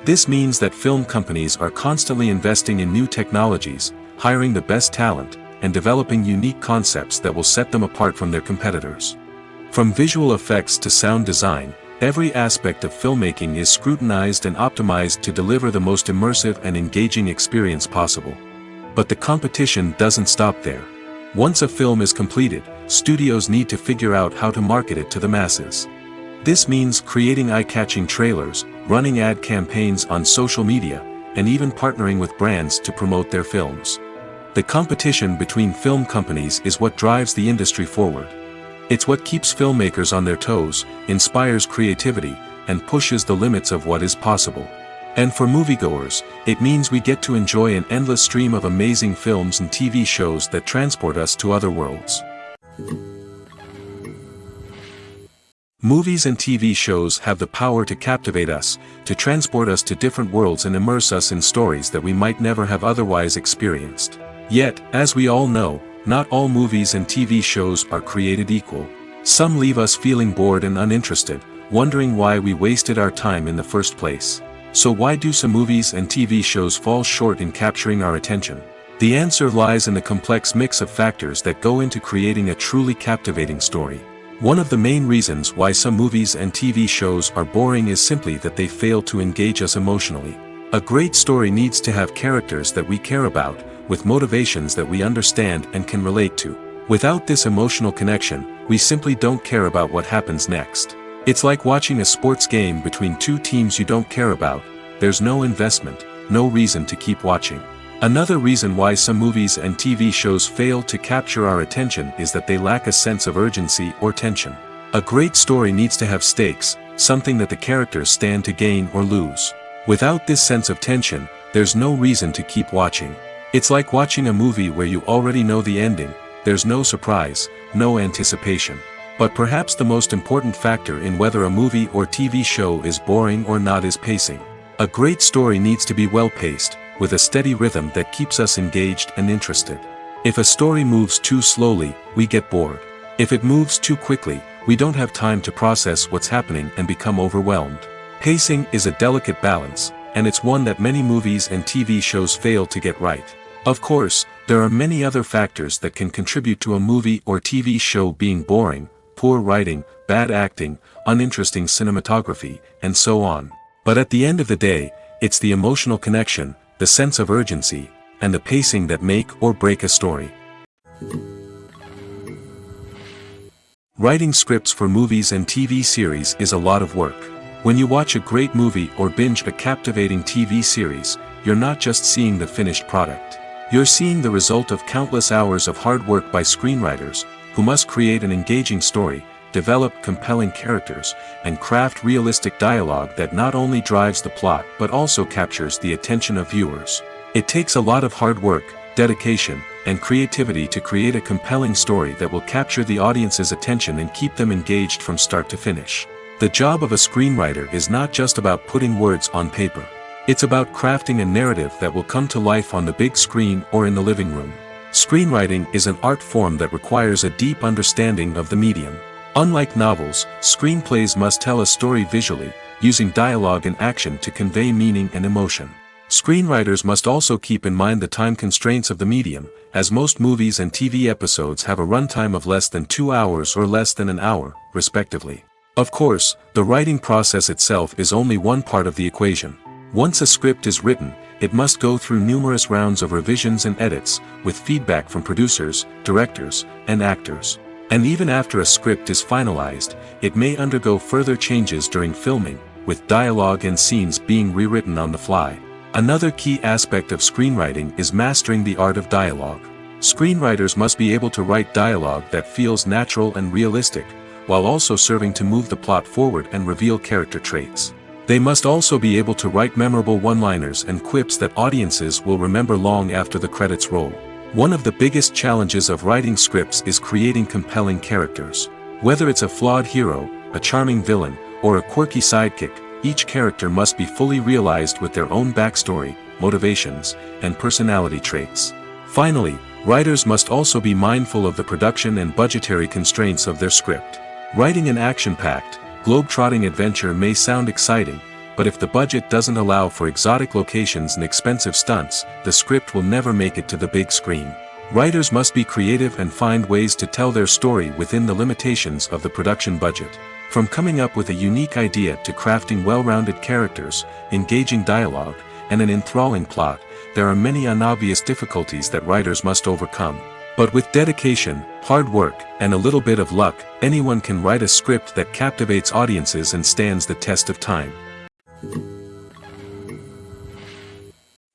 This means that film companies are constantly investing in new technologies, hiring the best talent, and developing unique concepts that will set them apart from their competitors. From visual effects to sound design, every aspect of filmmaking is scrutinized and optimized to deliver the most immersive and engaging experience possible. But the competition doesn't stop there. Once a film is completed, studios need to figure out how to market it to the masses. This means creating eye-catching trailers, running ad campaigns on social media, and even partnering with brands to promote their films. The competition between film companies is what drives the industry forward. It's what keeps filmmakers on their toes, inspires creativity, and pushes the limits of what is possible. And for moviegoers, it means we get to enjoy an endless stream of amazing films and TV shows that transport us to other worlds. Movies and TV shows have the power to captivate us, to transport us to different worlds and immerse us in stories that we might never have otherwise experienced. Yet, as we all know, not all movies and TV shows are created equal. Some leave us feeling bored and uninterested, wondering why we wasted our time in the first place. So why do some movies and TV shows fall short in capturing our attention? The answer lies in the complex mix of factors that go into creating a truly captivating story. One of the main reasons why some movies and TV shows are boring is simply that they fail to engage us emotionally. A great story needs to have characters that we care about, with motivations that we understand and can relate to. Without this emotional connection, we simply don't care about what happens next. It's like watching a sports game between two teams you don't care about. There's no investment, no reason to keep watching. Another reason why some movies and TV shows fail to capture our attention is that they lack a sense of urgency or tension. A great story needs to have stakes, something that the characters stand to gain or lose. Without this sense of tension, there's no reason to keep watching. It's like watching a movie where you already know the ending. There's no surprise, no anticipation. But perhaps the most important factor in whether a movie or TV show is boring or not is pacing. A great story needs to be well-paced, with a steady rhythm that keeps us engaged and interested. If a story moves too slowly, we get bored. If it moves too quickly, we don't have time to process what's happening and become overwhelmed. Pacing is a delicate balance, and it's one that many movies and TV shows fail to get right. Of course, there are many other factors that can contribute to a movie or TV show being boring: poor writing, bad acting, uninteresting cinematography, and so on. But at the end of the day, it's the emotional connection, the sense of urgency, and the pacing that make or break a story. Writing scripts for movies and TV series is a lot of work. When you watch a great movie or binge a captivating TV series, you're not just seeing the finished product. You're seeing the result of countless hours of hard work by screenwriters, who must create an engaging story, develop compelling characters, and craft realistic dialogue that not only drives the plot but also captures the attention of viewers. It takes a lot of hard work, dedication, and creativity to create a compelling story that will capture the audience's attention and keep them engaged from start to finish. The job of a screenwriter is not just about putting words on paper. It's about crafting a narrative that will come to life on the big screen or in the living room. Screenwriting is an art form that requires a deep understanding of the medium. Unlike novels, screenplays must tell a story visually, using dialogue and action to convey meaning and emotion. Screenwriters must also keep in mind the time constraints of the medium, as most movies and TV episodes have a runtime of less than 2 hours or less than an hour, respectively. Of course, the writing process itself is only one part of the equation. Once a script is written, it must go through numerous rounds of revisions and edits, with feedback from producers, directors, and actors. And even after a script is finalized, it may undergo further changes during filming, with dialogue and scenes being rewritten on the fly. Another key aspect of screenwriting is mastering the art of dialogue. Screenwriters must be able to write dialogue that feels natural and realistic, while also serving to move the plot forward and reveal character traits. They must also be able to write memorable one-liners and quips that audiences will remember long after the credits roll. One of the biggest challenges of writing scripts is creating compelling characters. Whether it's a flawed hero, a charming villain, or a quirky sidekick, each character must be fully realized with their own backstory, motivations, and personality traits. Finally, writers must also be mindful of the production and budgetary constraints of their script. Writing an action-packed, globe-trotting adventure may sound exciting, but if the budget doesn't allow for exotic locations and expensive stunts, the script will never make it to the big screen. Writers must be creative and find ways to tell their story within the limitations of the production budget. From coming up with a unique idea to crafting well-rounded characters, engaging dialogue, and an enthralling plot, there are many unobvious difficulties that writers must overcome. But with dedication, hard work, and a little bit of luck, anyone can write a script that captivates audiences and stands the test of time.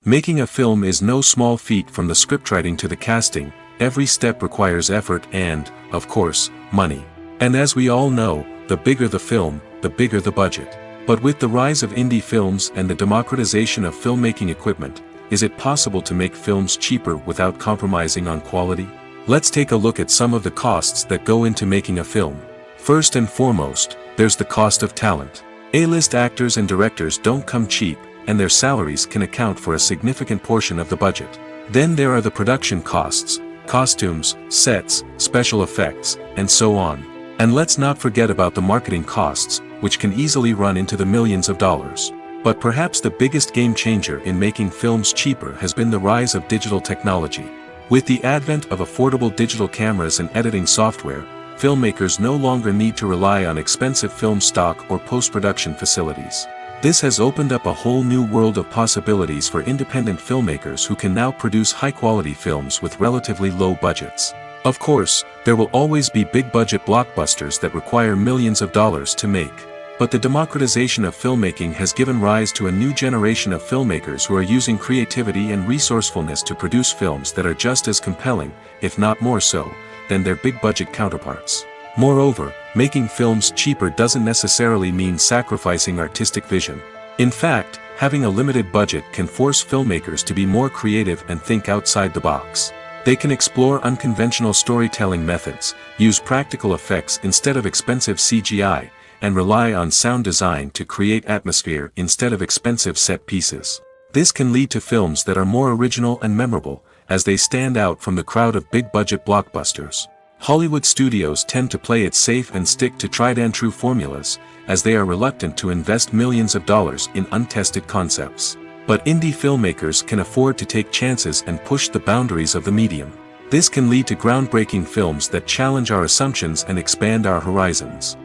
Making a film is no small feat. From the scriptwriting to the casting, every step requires effort and, of course, money. And as we all know, the bigger the film, the bigger the budget. But with the rise of indie films and the democratization of filmmaking equipment, is it possible to make films cheaper without compromising on quality? Let's take a look at some of the costs that go into making a film. First and foremost, there's the cost of talent. A-list actors and directors don't come cheap, and their salaries can account for a significant portion of the budget. Then there are the production costs, costumes, sets, special effects, and so on. And let's not forget about the marketing costs, which can easily run into the millions of dollars. But perhaps the biggest game changer in making films cheaper has been the rise of digital technology. With the advent of affordable digital cameras and editing software, filmmakers no longer need to rely on expensive film stock or post-production facilities. This has opened up a whole new world of possibilities for independent filmmakers who can now produce high-quality films with relatively low budgets. Of course, there will always be big-budget blockbusters that require millions of dollars to make. But the democratization of filmmaking has given rise to a new generation of filmmakers who are using creativity and resourcefulness to produce films that are just as compelling, if not more so, than their big-budget counterparts. Moreover, making films cheaper doesn't necessarily mean sacrificing artistic vision. In fact, having a limited budget can force filmmakers to be more creative and think outside the box. They can explore unconventional storytelling methods, use practical effects instead of expensive CGI, and rely on sound design to create atmosphere instead of expensive set pieces. This can lead to films that are more original and memorable, as they stand out from the crowd of big-budget blockbusters. Hollywood studios tend to play it safe and stick to tried-and-true formulas, as they are reluctant to invest millions of dollars in untested concepts. But indie filmmakers can afford to take chances and push the boundaries of the medium. This can lead to groundbreaking films that challenge our assumptions and expand our horizons.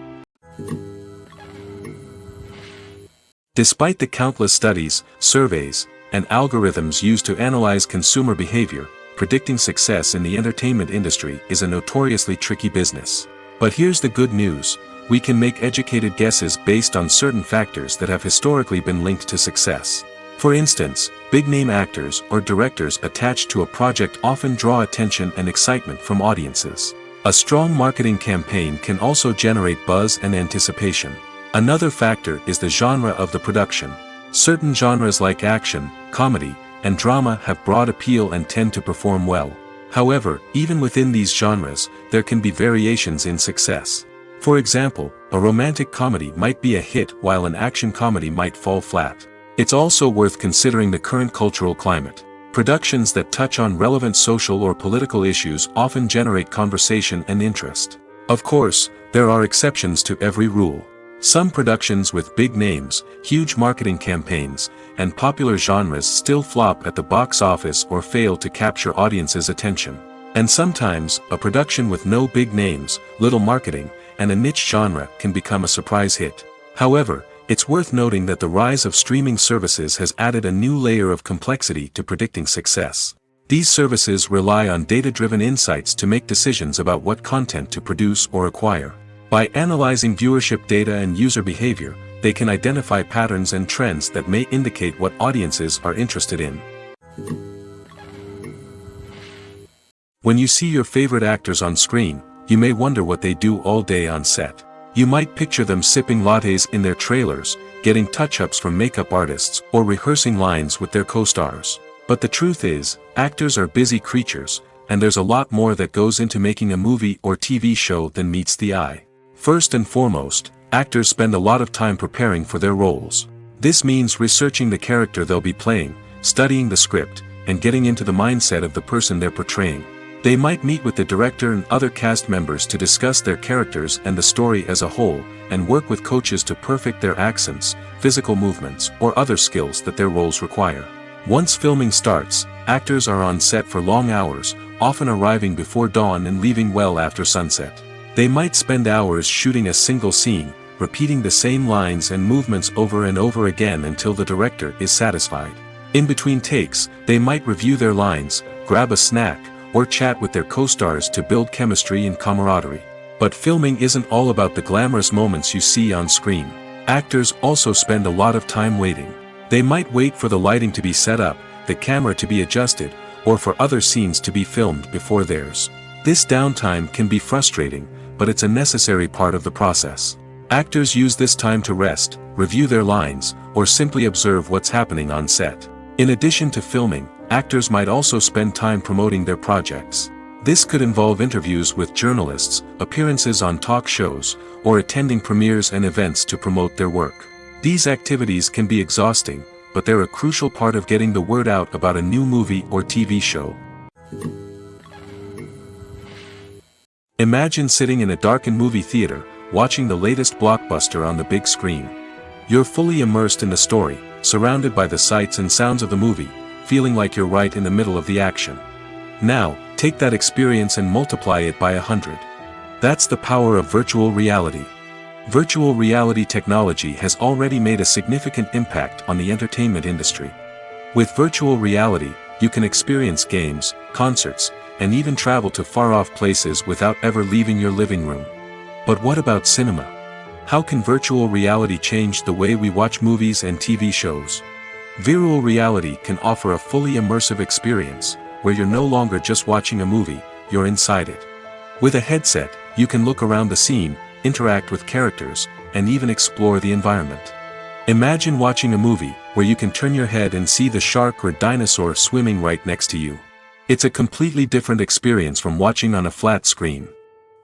Despite the countless studies, surveys, and algorithms used to analyze consumer behavior, predicting success in the entertainment industry is a notoriously tricky business. But here's the good news: we can make educated guesses based on certain factors that have historically been linked to success. For instance, big-name actors or directors attached to a project often draw attention and excitement from audiences. A strong marketing campaign can also generate buzz and anticipation. Another factor is the genre of the production. Certain genres like action, comedy, and drama have broad appeal and tend to perform well. However, even within these genres, there can be variations in success. For example, a romantic comedy might be a hit while an action comedy might fall flat. It's also worth considering the current cultural climate. Productions that touch on relevant social or political issues often generate conversation and interest. Of course, there are exceptions to every rule. Some productions with big names, huge marketing campaigns, and popular genres still flop at the box office or fail to capture audiences' attention. And sometimes, a production with no big names, little marketing, and a niche genre can become a surprise hit. However, it's worth noting that the rise of streaming services has added a new layer of complexity to predicting success. These services rely on data-driven insights to make decisions about what content to produce or acquire. By analyzing viewership data and user behavior, they can identify patterns and trends that may indicate what audiences are interested in. When you see your favorite actors on screen, you may wonder what they do all day on set. You might picture them sipping lattes in their trailers, getting touch-ups from makeup artists, or rehearsing lines with their co-stars. But the truth is, actors are busy creatures, and there's a lot more that goes into making a movie or TV show than meets the eye. First and foremost, actors spend a lot of time preparing for their roles. This means researching the character they'll be playing, studying the script, and getting into the mindset of the person they're portraying. They might meet with the director and other cast members to discuss their characters and the story as a whole, and work with coaches to perfect their accents, physical movements, or other skills that their roles require. Once filming starts, actors are on set for long hours, often arriving before dawn and leaving well after sunset. They might spend hours shooting a single scene, repeating the same lines and movements over and over again until the director is satisfied. In between takes, they might review their lines, grab a snack, or chat with their co-stars to build chemistry and camaraderie. But filming isn't all about the glamorous moments you see on screen. Actors also spend a lot of time waiting. They might wait for the lighting to be set up, the camera to be adjusted, or for other scenes to be filmed before theirs. This downtime can be frustrating, but it's a necessary part of the process. Actors use this time to rest, review their lines, or simply observe what's happening on set. In addition to filming, actors might also spend time promoting their projects. This could involve interviews with journalists, appearances on talk shows, or attending premieres and events to promote their work. These activities can be exhausting, but they're a crucial part of getting the word out about a new movie or TV show. Imagine sitting in a darkened movie theater, watching the latest blockbuster on the big screen. You're fully immersed in the story, surrounded by the sights and sounds of the movie, feeling like you're right in the middle of the action. Now, take that experience and multiply it by 100. That's the power of virtual reality. Virtual reality technology has already made a significant impact on the entertainment industry. With virtual reality, you can experience games, concerts, and even travel to far-off places without ever leaving your living room. But what about cinema? How can virtual reality change the way we watch movies and TV shows? Virtual reality can offer a fully immersive experience, where you're no longer just watching a movie, you're inside it. With a headset, you can look around the scene, interact with characters, and even explore the environment. Imagine watching a movie, where you can turn your head and see the shark or dinosaur swimming right next to you. It's a completely different experience from watching on a flat screen.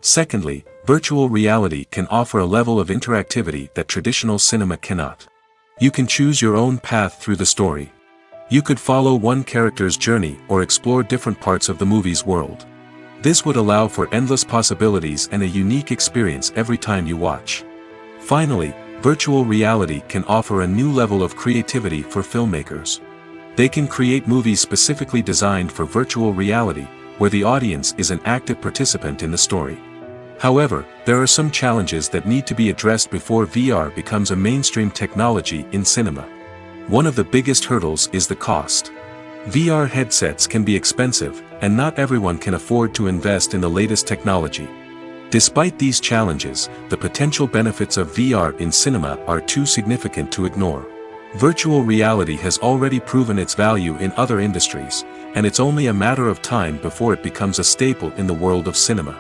Secondly, virtual reality can offer a level of interactivity that traditional cinema cannot. You can choose your own path through the story. You could follow one character's journey or explore different parts of the movie's world. This would allow for endless possibilities and a unique experience every time you watch. Finally, virtual reality can offer a new level of creativity for filmmakers. They can create movies specifically designed for virtual reality, where the audience is an active participant in the story. However, there are some challenges that need to be addressed before VR becomes a mainstream technology in cinema. One of the biggest hurdles is the cost. VR headsets can be expensive, and not everyone can afford to invest in the latest technology. Despite these challenges, the potential benefits of VR in cinema are too significant to ignore. Virtual reality has already proven its value in other industries, and it's only a matter of time before it becomes a staple in the world of cinema.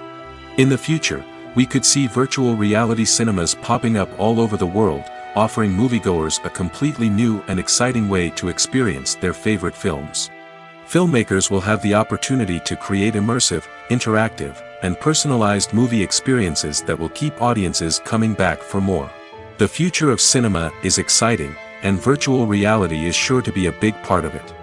In the future, we could see virtual reality cinemas popping up all over the world, offering moviegoers a completely new and exciting way to experience their favorite films. Filmmakers will have the opportunity to create immersive, interactive, and personalized movie experiences that will keep audiences coming back for more. The future of cinema is exciting, and virtual reality is sure to be a big part of it.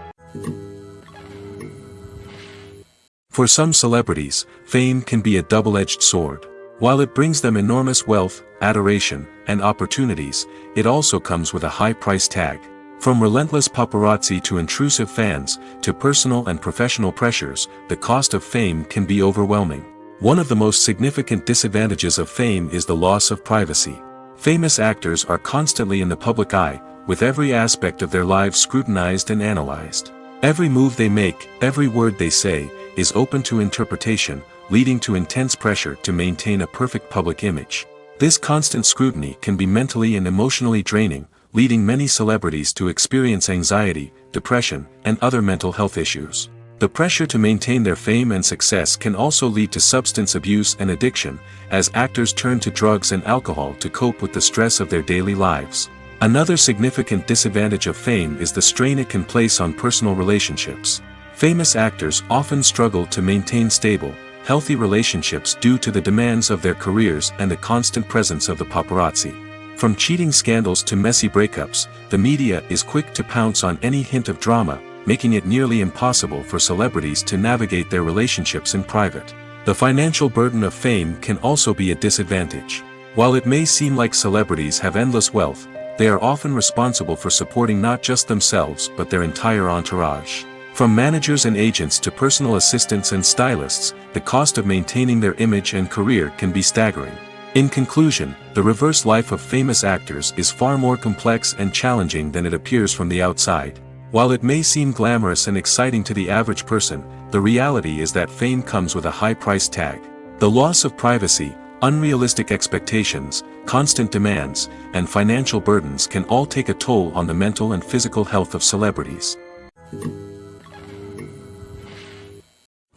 For some celebrities, fame can be a double-edged sword. While it brings them enormous wealth, adoration, and opportunities, it also comes with a high price tag. From relentless paparazzi to intrusive fans, to personal and professional pressures, the cost of fame can be overwhelming. One of the most significant disadvantages of fame is the loss of privacy. Famous actors are constantly in the public eye, with every aspect of their lives scrutinized and analyzed. Every move they make, every word they say, is open to interpretation, leading to intense pressure to maintain a perfect public image. This constant scrutiny can be mentally and emotionally draining, leading many celebrities to experience anxiety, depression, and other mental health issues. The pressure to maintain their fame and success can also lead to substance abuse and addiction, as actors turn to drugs and alcohol to cope with the stress of their daily lives. Another significant disadvantage of fame is the strain it can place on personal relationships. Famous actors often struggle to maintain stable, healthy relationships due to the demands of their careers and the constant presence of the paparazzi. From cheating scandals to messy breakups, the media is quick to pounce on any hint of drama, making it nearly impossible for celebrities to navigate their relationships in private. The financial burden of fame can also be a disadvantage. While it may seem like celebrities have endless wealth, they are often responsible for supporting not just themselves but their entire entourage. From managers and agents to personal assistants and stylists, the cost of maintaining their image and career can be staggering. In conclusion, the reverse life of famous actors is far more complex and challenging than it appears from the outside. While it may seem glamorous and exciting to the average person, the reality is that fame comes with a high price tag. The loss of privacy, unrealistic expectations, constant demands, and financial burdens can all take a toll on the mental and physical health of celebrities.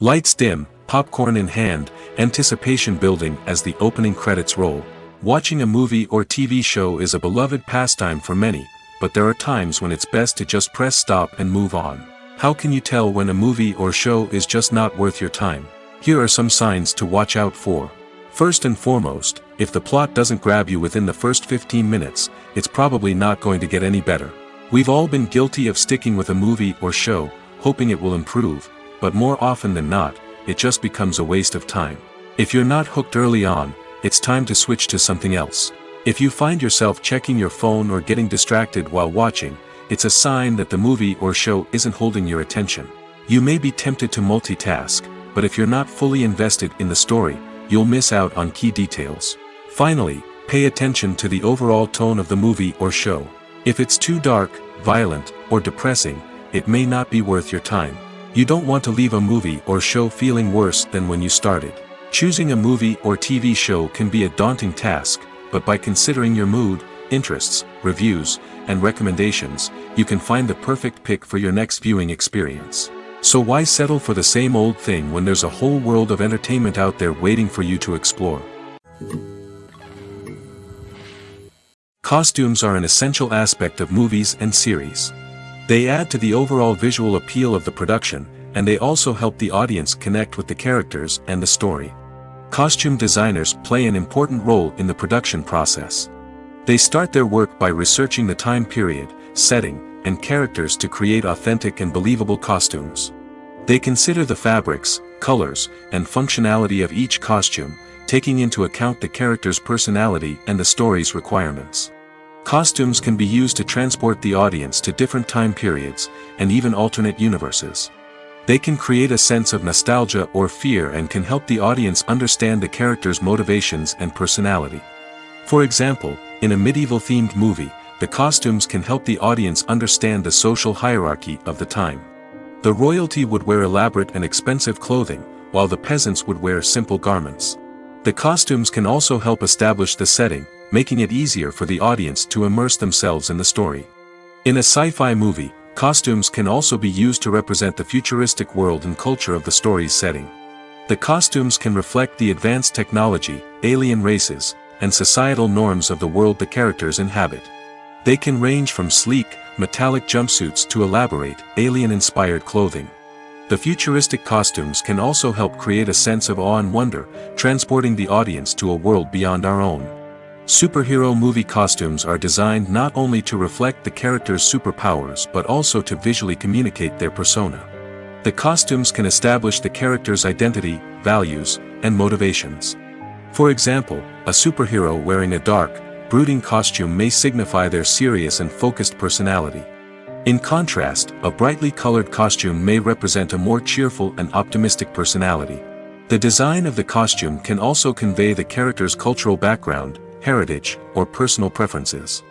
Lights dim, popcorn in hand, anticipation building as the opening credits roll. Watching a movie or TV show is a beloved pastime for many, but there are times when it's best to just press stop and move on. How can you tell when a movie or show is just not worth your time? Here are some signs to watch out for. First and foremost, if the plot doesn't grab you within the first 15 minutes, it's probably not going to get any better. We've all been guilty of sticking with a movie or show, hoping it will improve, but more often than not, it just becomes a waste of time. If you're not hooked early on, it's time to switch to something else. If you find yourself checking your phone or getting distracted while watching, it's a sign that the movie or show isn't holding your attention. You may be tempted to multitask, but if you're not fully invested in the story, you'll miss out on key details. Finally, pay attention to the overall tone of the movie or show. If it's too dark, violent, or depressing, it may not be worth your time. You don't want to leave a movie or show feeling worse than when you started. Choosing a movie or TV show can be a daunting task, but by considering your mood, interests, reviews, and recommendations, you can find the perfect pick for your next viewing experience. So why settle for the same old thing when there's a whole world of entertainment out there waiting for you to explore? Costumes are an essential aspect of movies and series. They add to the overall visual appeal of the production, and they also help the audience connect with the characters and the story. Costume designers play an important role in the production process. They start their work by researching the time period, setting, and characters to create authentic and believable costumes. They consider the fabrics, colors, and functionality of each costume, taking into account the character's personality and the story's requirements. Costumes can be used to transport the audience to different time periods, and even alternate universes. They can create a sense of nostalgia or fear and can help the audience understand the character's motivations and personality. For example, in a medieval-themed movie, the costumes can help the audience understand the social hierarchy of the time. The royalty would wear elaborate and expensive clothing, while the peasants would wear simple garments. The costumes can also help establish the setting, making it easier for the audience to immerse themselves in the story. In a sci-fi movie, costumes can also be used to represent the futuristic world and culture of the story's setting. The costumes can reflect the advanced technology, alien races, and societal norms of the world the characters inhabit. They can range from sleek, metallic jumpsuits to elaborate, alien-inspired clothing. The futuristic costumes can also help create a sense of awe and wonder, transporting the audience to a world beyond our own. Superhero movie costumes are designed not only to reflect the character's superpowers but also to visually communicate their persona. The costumes can establish the character's identity, values, and motivations. For example, a superhero wearing a dark, brooding costume may signify their serious and focused personality. In contrast, a brightly colored costume may represent a more cheerful and optimistic personality. The design of the costume can also convey the character's cultural background, heritage, or personal preferences.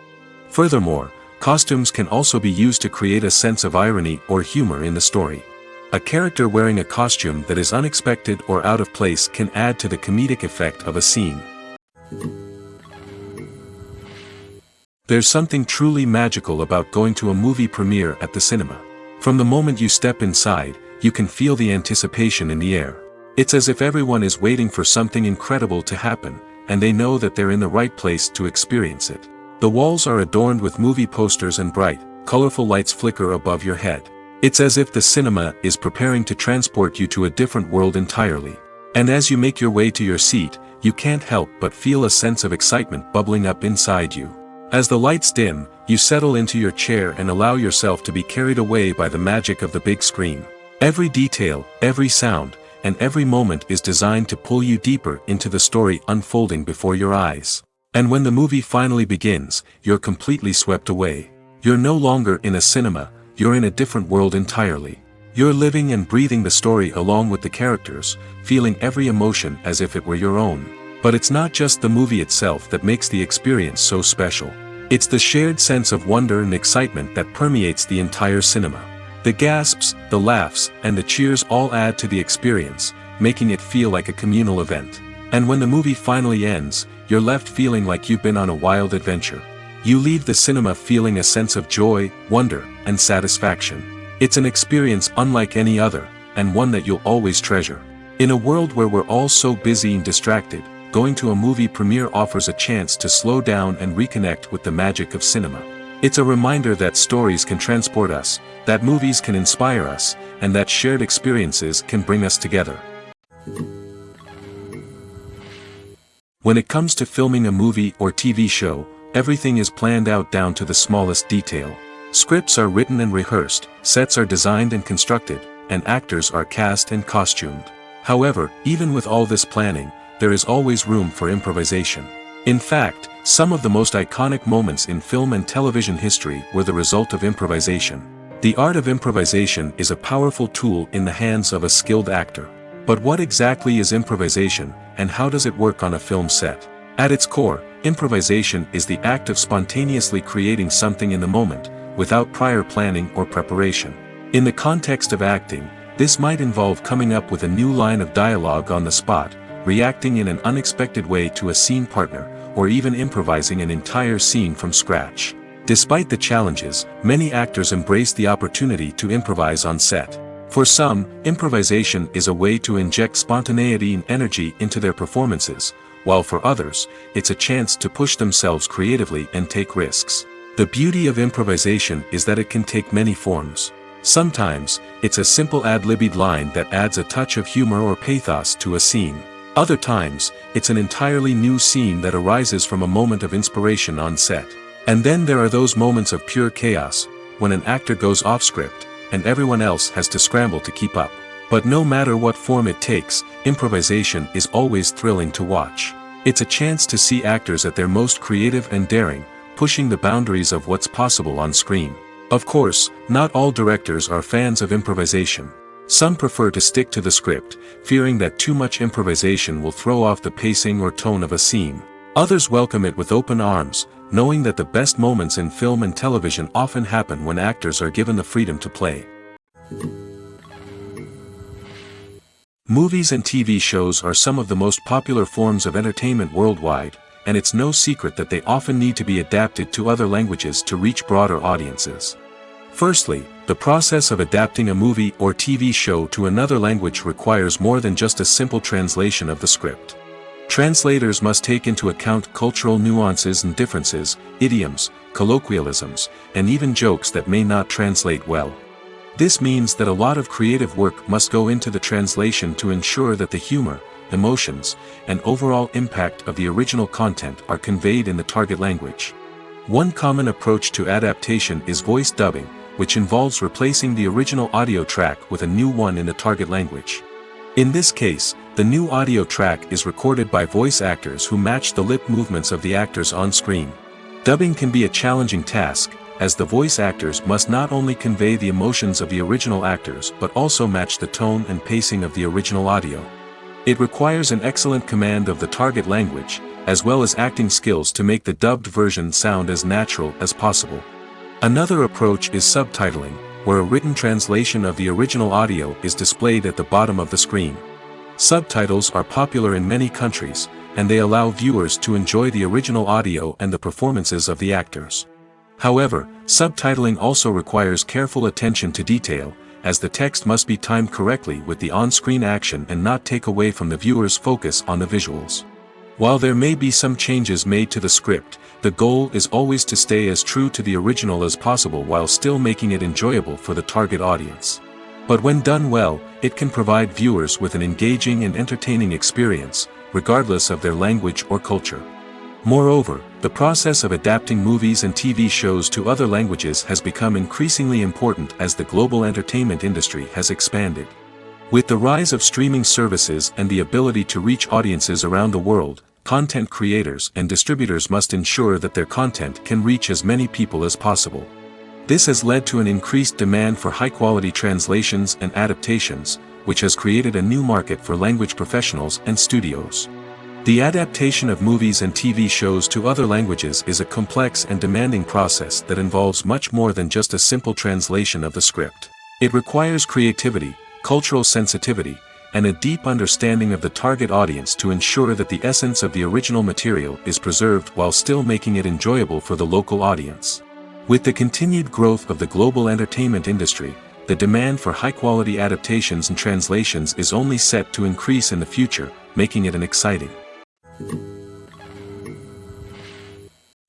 Furthermore, costumes can also be used to create a sense of irony or humor in the story. A character wearing a costume that is unexpected or out of place can add to the comedic effect of a scene. There's something truly magical about going to a movie premiere at the cinema. From the moment you step inside, you can feel the anticipation in the air. It's as if everyone is waiting for something incredible to happen, and they know that they're in the right place to experience it. The walls are adorned with movie posters and bright, colorful lights flicker above your head. It's as if the cinema is preparing to transport you to a different world entirely. And as you make your way to your seat, you can't help but feel a sense of excitement bubbling up inside you. As the lights dim, you settle into your chair and allow yourself to be carried away by the magic of the big screen. Every detail, every sound, and every moment is designed to pull you deeper into the story unfolding before your eyes. And when the movie finally begins, you're completely swept away. You're no longer in a cinema, you're in a different world entirely. You're living and breathing the story along with the characters, feeling every emotion as if it were your own. But it's not just the movie itself that makes the experience so special. It's the shared sense of wonder and excitement that permeates the entire cinema. The gasps, the laughs, and the cheers all add to the experience, making it feel like a communal event. And when the movie finally ends, you're left feeling like you've been on a wild adventure. You leave the cinema feeling a sense of joy, wonder, and satisfaction. It's an experience unlike any other, and one that you'll always treasure. In a world where we're all so busy and distracted, going to a movie premiere offers a chance to slow down and reconnect with the magic of cinema. It's a reminder that stories can transport us, that movies can inspire us, and that shared experiences can bring us together. When it comes to filming a movie or TV show, everything is planned out down to the smallest detail. Scripts are written and rehearsed, sets are designed and constructed, and actors are cast and costumed. However, even with all this planning, there is always room for improvisation. In fact, some of the most iconic moments in film and television history were the result of improvisation. The art of improvisation is a powerful tool in the hands of a skilled actor. But what exactly is improvisation, and how does it work on a film set? At its core, improvisation is the act of spontaneously creating something in the moment, without prior planning or preparation. In the context of acting, this might involve coming up with a new line of dialogue on the spot, reacting in an unexpected way to a scene partner, or even improvising an entire scene from scratch. Despite the challenges, many actors embrace the opportunity to improvise on set. For some, improvisation is a way to inject spontaneity and energy into their performances, while for others, it's a chance to push themselves creatively and take risks. The beauty of improvisation is that it can take many forms. Sometimes, it's a simple ad-libbed line that adds a touch of humor or pathos to a scene. Other times, it's an entirely new scene that arises from a moment of inspiration on set. And then there are those moments of pure chaos, when an actor goes off script, and everyone else has to scramble to keep up. But no matter what form it takes, improvisation is always thrilling to watch. It's a chance to see actors at their most creative and daring, pushing the boundaries of what's possible on screen. Of course, not all directors are fans of improvisation. Some prefer to stick to the script, fearing that too much improvisation will throw off the pacing or tone of a scene. Others welcome it with open arms, knowing that the best moments in film and television often happen when actors are given the freedom to play. Movies and TV shows are some of the most popular forms of entertainment worldwide, and it's no secret that they often need to be adapted to other languages to reach broader audiences. Firstly, the process of adapting a movie or TV show to another language requires more than just a simple translation of the script. Translators must take into account cultural nuances and differences, idioms, colloquialisms, and even jokes that may not translate well. This means that a lot of creative work must go into the translation to ensure that the humor, emotions, and overall impact of the original content are conveyed in the target language. One common approach to adaptation is voice dubbing, which involves replacing the original audio track with a new one in the target language. In this case, the new audio track is recorded by voice actors who match the lip movements of the actors on screen. Dubbing can be a challenging task, as the voice actors must not only convey the emotions of the original actors but also match the tone and pacing of the original audio. It requires an excellent command of the target language, as well as acting skills to make the dubbed version sound as natural as possible. Another approach is subtitling, where a written translation of the original audio is displayed at the bottom of the screen. Subtitles are popular in many countries, and they allow viewers to enjoy the original audio and the performances of the actors. However, subtitling also requires careful attention to detail, as the text must be timed correctly with the on-screen action and not take away from the viewer's focus on the visuals. While there may be some changes made to the script, the goal is always to stay as true to the original as possible while still making it enjoyable for the target audience. But when done well, it can provide viewers with an engaging and entertaining experience, regardless of their language or culture. Moreover, the process of adapting movies and TV shows to other languages has become increasingly important as the global entertainment industry has expanded. With the rise of streaming services and the ability to reach audiences around the world, content creators and distributors must ensure that their content can reach as many people as possible. This has led to an increased demand for high-quality translations and adaptations, which has created a new market for language professionals and studios. The adaptation of movies and TV shows to other languages is a complex and demanding process that involves much more than just a simple translation of the script. It requires creativity, cultural sensitivity, and a deep understanding of the target audience to ensure that the essence of the original material is preserved while still making it enjoyable for the local audience. With the continued growth of the global entertainment industry, the demand for high-quality adaptations and translations is only set to increase in the future, making it an exciting.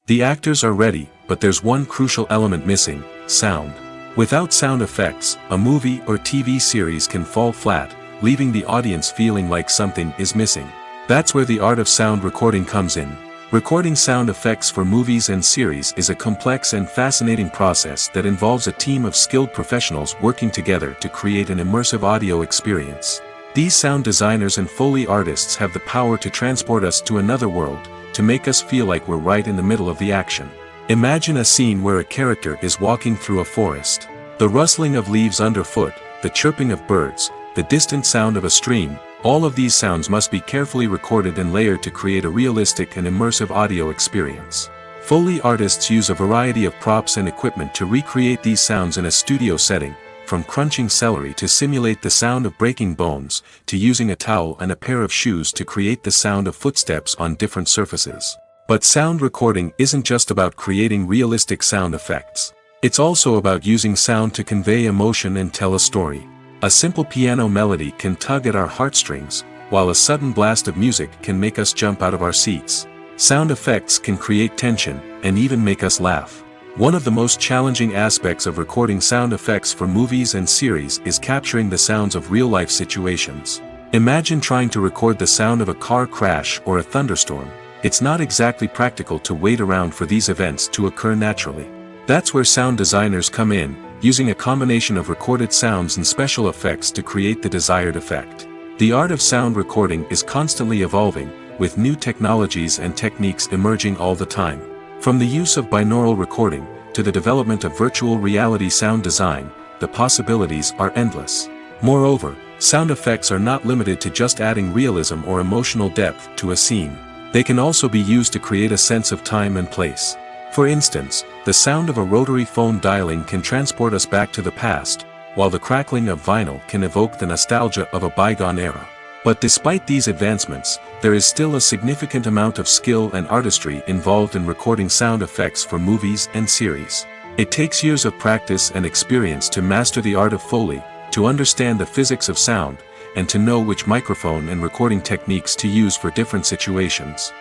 The actors are ready, but there's one crucial element missing: sound. Without sound effects, a movie or TV series can fall flat, leaving the audience feeling like something is missing. That's where the art of sound recording comes in. Recording sound effects for movies and series is a complex and fascinating process that involves a team of skilled professionals working together to create an immersive audio experience. These sound designers and Foley artists have the power to transport us to another world, to make us feel like we're right in the middle of the action. Imagine a scene where a character is walking through a forest. The rustling of leaves underfoot, the chirping of birds, the distant sound of a stream, all of these sounds must be carefully recorded and layered to create a realistic and immersive audio experience. Foley artists use a variety of props and equipment to recreate these sounds in a studio setting, from crunching celery to simulate the sound of breaking bones, to using a towel and a pair of shoes to create the sound of footsteps on different surfaces. But sound recording isn't just about creating realistic sound effects. It's also about using sound to convey emotion and tell a story. A simple piano melody can tug at our heartstrings, while a sudden blast of music can make us jump out of our seats. Sound effects can create tension, and even make us laugh. One of the most challenging aspects of recording sound effects for movies and series is capturing the sounds of real-life situations. Imagine trying to record the sound of a car crash or a thunderstorm. It's not exactly practical to wait around for these events to occur naturally. That's where sound designers come in, using a combination of recorded sounds and special effects to create the desired effect. The art of sound recording is constantly evolving, with new technologies and techniques emerging all the time. From the use of binaural recording, to the development of virtual reality sound design, the possibilities are endless. Moreover, sound effects are not limited to just adding realism or emotional depth to a scene. They can also be used to create a sense of time and place. For instance, the sound of a rotary phone dialing can transport us back to the past, while the crackling of vinyl can evoke the nostalgia of a bygone era. But despite these advancements, there is still a significant amount of skill and artistry involved in recording sound effects for movies and series. It takes years of practice and experience to master the art of Foley, to understand the physics of sound, and to know which microphone and recording techniques to use for different situations.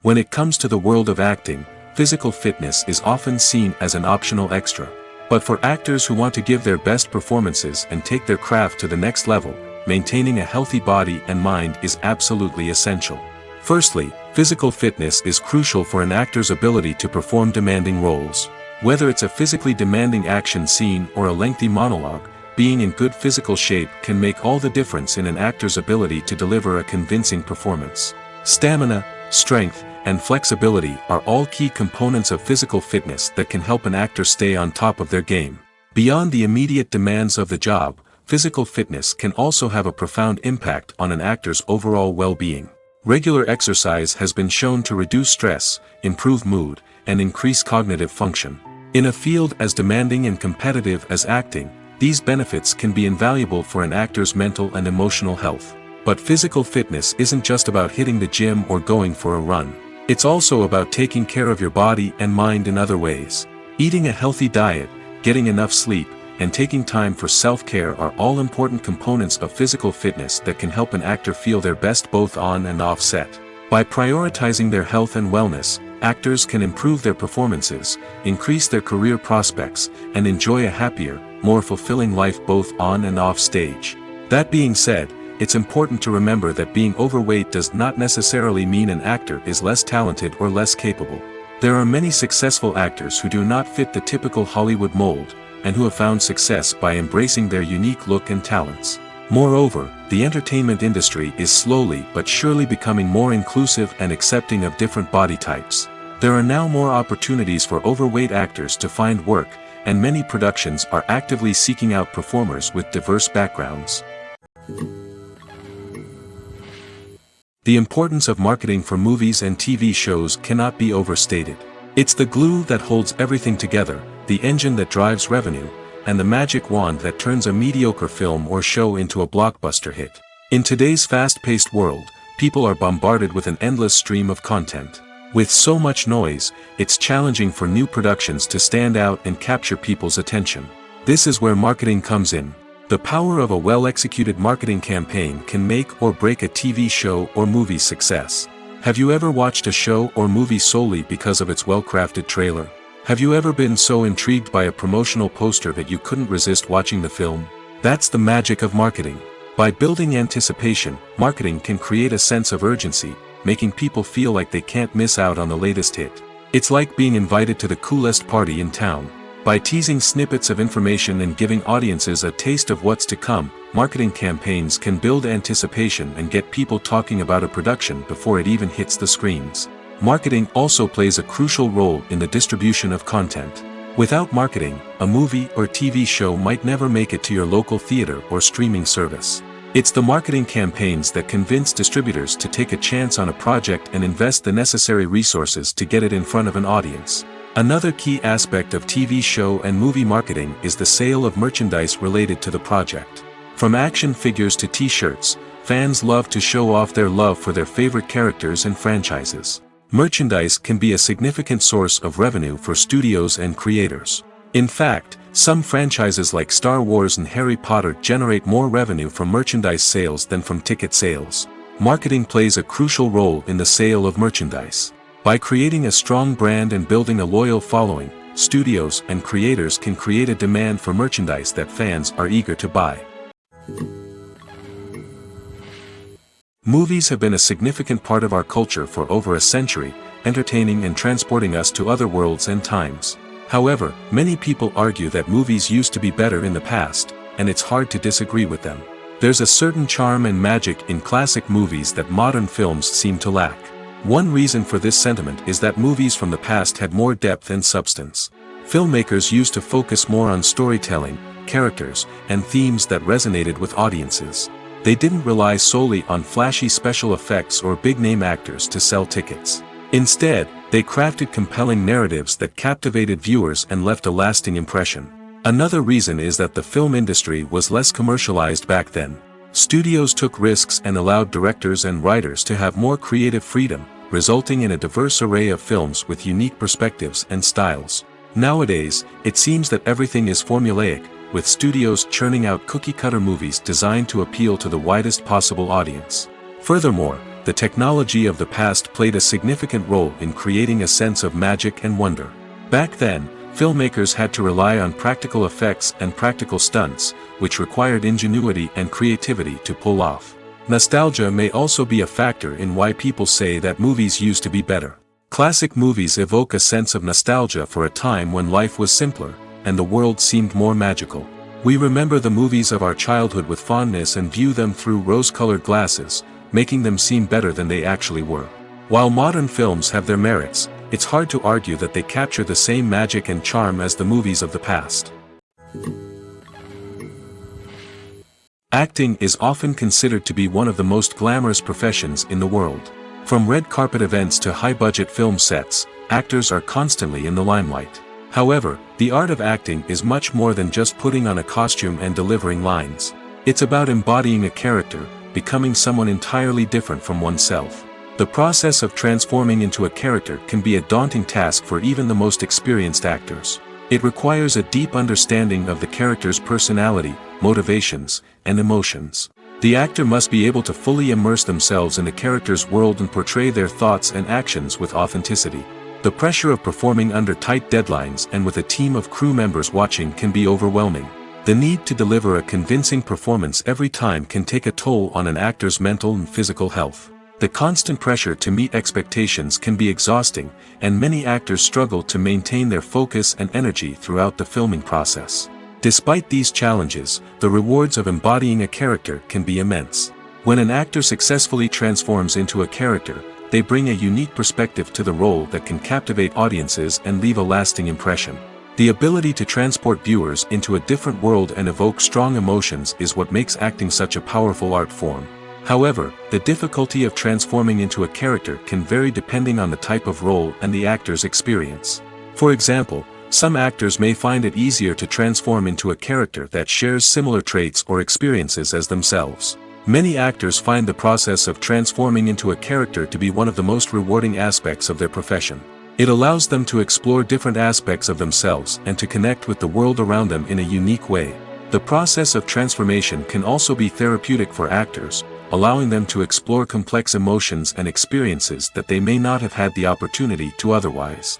When it comes to the world of acting, physical fitness is often seen as an optional extra. But for actors who want to give their best performances and take their craft to the next level, maintaining a healthy body and mind is absolutely essential. Firstly, physical fitness is crucial for an actor's ability to perform demanding roles. Whether it's a physically demanding action scene or a lengthy monologue, being in good physical shape can make all the difference in an actor's ability to deliver a convincing performance. Stamina, strength, and flexibility are all key components of physical fitness that can help an actor stay on top of their game. Beyond the immediate demands of the job, physical fitness can also have a profound impact on an actor's overall well-being. Regular exercise has been shown to reduce stress, improve mood, and increase cognitive function. In a field as demanding and competitive as acting, these benefits can be invaluable for an actor's mental and emotional health. But physical fitness isn't just about hitting the gym or going for a run. It's also about taking care of your body and mind in other ways. Eating a healthy diet, getting enough sleep, and taking time for self-care are all important components of physical fitness that can help an actor feel their best both on and off set. By prioritizing their health and wellness, actors can improve their performances, increase their career prospects, and enjoy a happier, more fulfilling life both on and off stage. That being said, it's important to remember that being overweight does not necessarily mean an actor is less talented or less capable. There are many successful actors who do not fit the typical Hollywood mold, and who have found success by embracing their unique look and talents. Moreover, the entertainment industry is slowly but surely becoming more inclusive and accepting of different body types. There are now more opportunities for overweight actors to find work, and many productions are actively seeking out performers with diverse backgrounds. The importance of marketing for movies and TV shows cannot be overstated. It's the glue that holds everything together, the engine that drives revenue, and the magic wand that turns a mediocre film or show into a blockbuster hit. In today's fast-paced world, people are bombarded with an endless stream of content. With so much noise, it's challenging for new productions to stand out and capture people's attention. This is where marketing comes in. The power of a well-executed marketing campaign can make or break a TV show or movie's success. Have you ever watched a show or movie solely because of its well-crafted trailer? Have you ever been so intrigued by a promotional poster that you couldn't resist watching the film? That's the magic of marketing. By building anticipation, marketing can create a sense of urgency, making people feel like they can't miss out on the latest hit. It's like being invited to the coolest party in town. By teasing snippets of information and giving audiences a taste of what's to come, marketing campaigns can build anticipation and get people talking about a production before it even hits the screens. Marketing also plays a crucial role in the distribution of content. Without marketing, a movie or TV show might never make it to your local theater or streaming service. It's the marketing campaigns that convince distributors to take a chance on a project and invest the necessary resources to get it in front of an audience. Another key aspect of TV show and movie marketing is the sale of merchandise related to the project. From action figures to t-shirts, fans love to show off their love for their favorite characters and franchises. Merchandise can be a significant source of revenue for studios and creators. In fact, some franchises like Star Wars and Harry Potter generate more revenue from merchandise sales than from ticket sales. Marketing plays a crucial role in the sale of merchandise. By creating a strong brand and building a loyal following, studios and creators can create a demand for merchandise that fans are eager to buy. Movies have been a significant part of our culture for over a century, entertaining and transporting us to other worlds and times. However, many people argue that movies used to be better in the past, and it's hard to disagree with them. There's a certain charm and magic in classic movies that modern films seem to lack. One reason for this sentiment is that movies from the past had more depth and substance. Filmmakers used to focus more on storytelling, characters, and themes that resonated with audiences. They didn't rely solely on flashy special effects or big-name actors to sell tickets. Instead, they crafted compelling narratives that captivated viewers and left a lasting impression. Another reason is that the film industry was less commercialized back then. Studios took risks and allowed directors and writers to have more creative freedom, resulting in a diverse array of films with unique perspectives and styles. Nowadays, it seems that everything is formulaic, with studios churning out cookie-cutter movies designed to appeal to the widest possible audience. Furthermore, the technology of the past played a significant role in creating a sense of magic and wonder. Back then, filmmakers had to rely on practical effects and practical stunts, which required ingenuity and creativity to pull off. Nostalgia may also be a factor in why people say that movies used to be better. Classic movies evoke a sense of nostalgia for a time when life was simpler, and the world seemed more magical. We remember the movies of our childhood with fondness and view them through rose-colored glasses, making them seem better than they actually were. While modern films have their merits, it's hard to argue that they capture the same magic and charm as the movies of the past. Acting is often considered to be one of the most glamorous professions in the world. From red carpet events to high-budget film sets, actors are constantly in the limelight. However, the art of acting is much more than just putting on a costume and delivering lines. It's about embodying a character, becoming someone entirely different from oneself. The process of transforming into a character can be a daunting task for even the most experienced actors. It requires a deep understanding of the character's personality, motivations, and emotions. The actor must be able to fully immerse themselves in the character's world and portray their thoughts and actions with authenticity. The pressure of performing under tight deadlines and with a team of crew members watching can be overwhelming. The need to deliver a convincing performance every time can take a toll on an actor's mental and physical health. The constant pressure to meet expectations can be exhausting, and many actors struggle to maintain their focus and energy throughout the filming process. Despite these challenges, the rewards of embodying a character can be immense. When an actor successfully transforms into a character, they bring a unique perspective to the role that can captivate audiences and leave a lasting impression. The ability to transport viewers into a different world and evoke strong emotions is what makes acting such a powerful art form. However, the difficulty of transforming into a character can vary depending on the type of role and the actor's experience. For example, some actors may find it easier to transform into a character that shares similar traits or experiences as themselves. Many actors find the process of transforming into a character to be one of the most rewarding aspects of their profession. It allows them to explore different aspects of themselves and to connect with the world around them in a unique way. The process of transformation can also be therapeutic for actors, allowing them to explore complex emotions and experiences that they may not have had the opportunity to otherwise.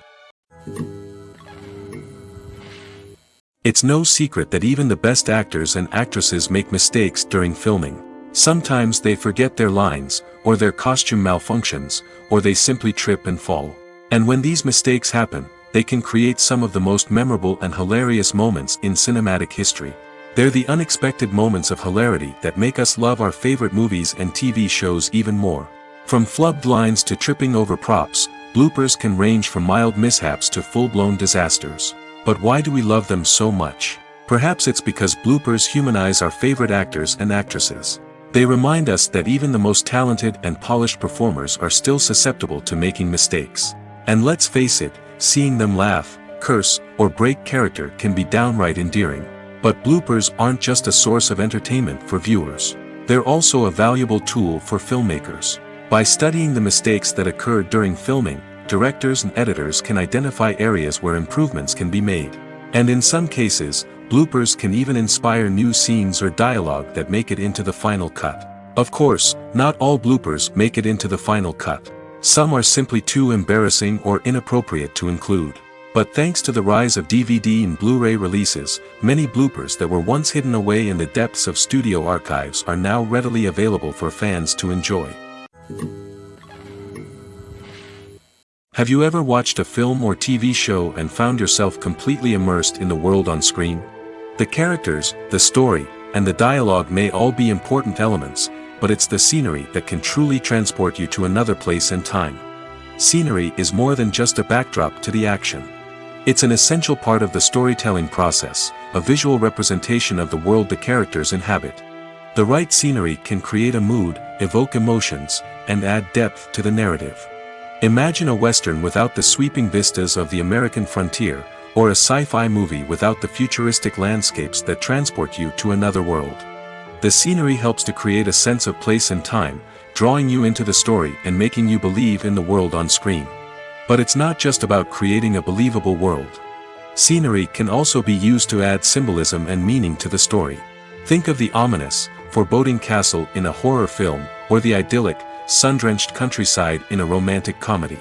It's no secret that even the best actors and actresses make mistakes during filming. Sometimes they forget their lines, or their costume malfunctions, or they simply trip and fall. And when these mistakes happen, they can create some of the most memorable and hilarious moments in cinematic history. They're the unexpected moments of hilarity that make us love our favorite movies and TV shows even more. From flubbed lines to tripping over props, bloopers can range from mild mishaps to full-blown disasters. But why do we love them so much? Perhaps it's because bloopers humanize our favorite actors and actresses. They remind us that even the most talented and polished performers are still susceptible to making mistakes. And let's face it, seeing them laugh, curse, or break character can be downright endearing. But bloopers aren't just a source of entertainment for viewers. They're also a valuable tool for filmmakers. By studying the mistakes that occurred during filming, directors and editors can identify areas where improvements can be made. And in some cases, bloopers can even inspire new scenes or dialogue that make it into the final cut. Of course, not all bloopers make it into the final cut. Some are simply too embarrassing or inappropriate to include. But thanks to the rise of DVD and Blu-ray releases, many bloopers that were once hidden away in the depths of studio archives are now readily available for fans to enjoy. Have you ever watched a film or TV show and found yourself completely immersed in the world on screen? The characters, the story, and the dialogue may all be important elements, but it's the scenery that can truly transport you to another place and time. Scenery is more than just a backdrop to the action. It's an essential part of the storytelling process, a visual representation of the world the characters inhabit. The right scenery can create a mood, evoke emotions, and add depth to the narrative. Imagine a Western without the sweeping vistas of the American frontier, or a sci-fi movie without the futuristic landscapes that transport you to another world. The scenery helps to create a sense of place and time, drawing you into the story and making you believe in the world on screen. But it's not just about creating a believable world. Scenery can also be used to add symbolism and meaning to the story. Think of the ominous, foreboding castle in a horror film, or the idyllic, sun-drenched countryside in a romantic comedy.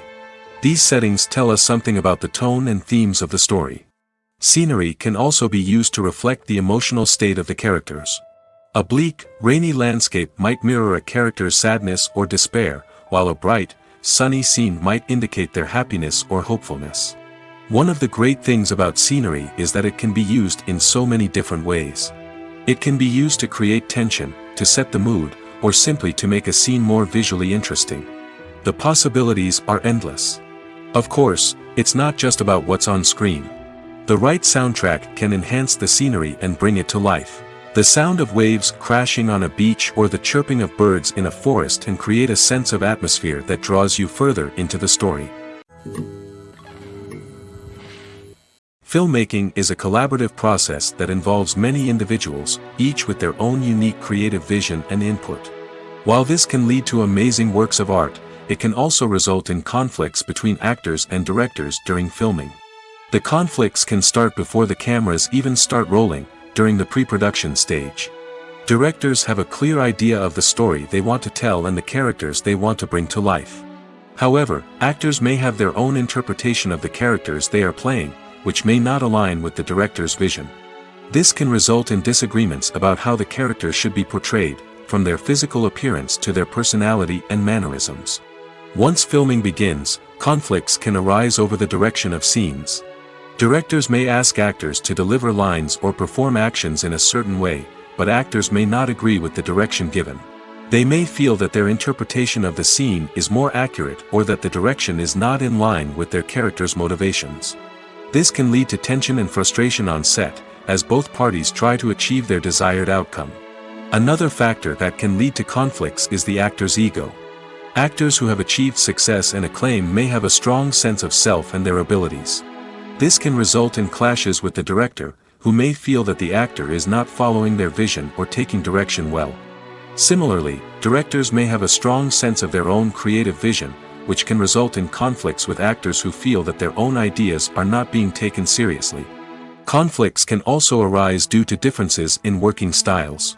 These settings tell us something about the tone and themes of the story. Scenery can also be used to reflect the emotional state of the characters. A bleak, rainy landscape might mirror a character's sadness or despair, while a bright, sunny scene might indicate their happiness or hopefulness. One of the great things about scenery is that it can be used in so many different ways. It can be used to create tension, to set the mood, or simply to make a scene more visually interesting. The possibilities are endless. Of course, it's not just about what's on screen. The right soundtrack can enhance the scenery and bring it to life. The sound of waves crashing on a beach or the chirping of birds in a forest can create a sense of atmosphere that draws you further into the story. Filmmaking is a collaborative process that involves many individuals, each with their own unique creative vision and input. While this can lead to amazing works of art, it can also result in conflicts between actors and directors during filming. The conflicts can start before the cameras even start rolling, during the pre-production stage. Directors have a clear idea of the story they want to tell and the characters they want to bring to life. However, actors may have their own interpretation of the characters they are playing, which may not align with the director's vision. This can result in disagreements about how the characters should be portrayed, from their physical appearance to their personality and mannerisms. Once filming begins, conflicts can arise over the direction of scenes. Directors may ask actors to deliver lines or perform actions in a certain way, but actors may not agree with the direction given. They may feel that their interpretation of the scene is more accurate or that the direction is not in line with their character's motivations. This can lead to tension and frustration on set, as both parties try to achieve their desired outcome. Another factor that can lead to conflicts is the actor's ego. Actors who have achieved success and acclaim may have a strong sense of self and their abilities. This can result in clashes with the director, who may feel that the actor is not following their vision or taking direction well. Similarly, directors may have a strong sense of their own creative vision, which can result in conflicts with actors who feel that their own ideas are not being taken seriously. Conflicts can also arise due to differences in working styles.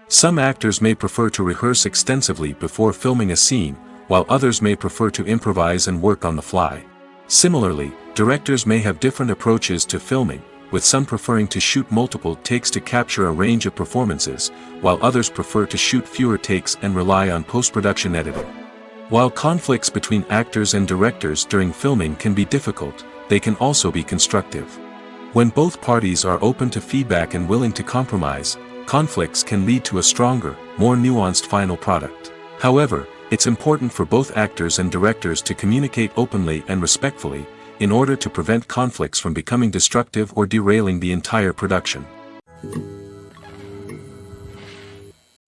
Some actors may prefer to rehearse extensively before filming a scene, while others may prefer to improvise and work on the fly. Similarly, directors may have different approaches to filming, with some preferring to shoot multiple takes to capture a range of performances, while others prefer to shoot fewer takes and rely on post-production editing. While conflicts between actors and directors during filming can be difficult, they can also be constructive. When both parties are open to feedback and willing to compromise, conflicts can lead to a stronger, more nuanced final product. However, it's important for both actors and directors to communicate openly and respectfully, in order to prevent conflicts from becoming destructive or derailing the entire production.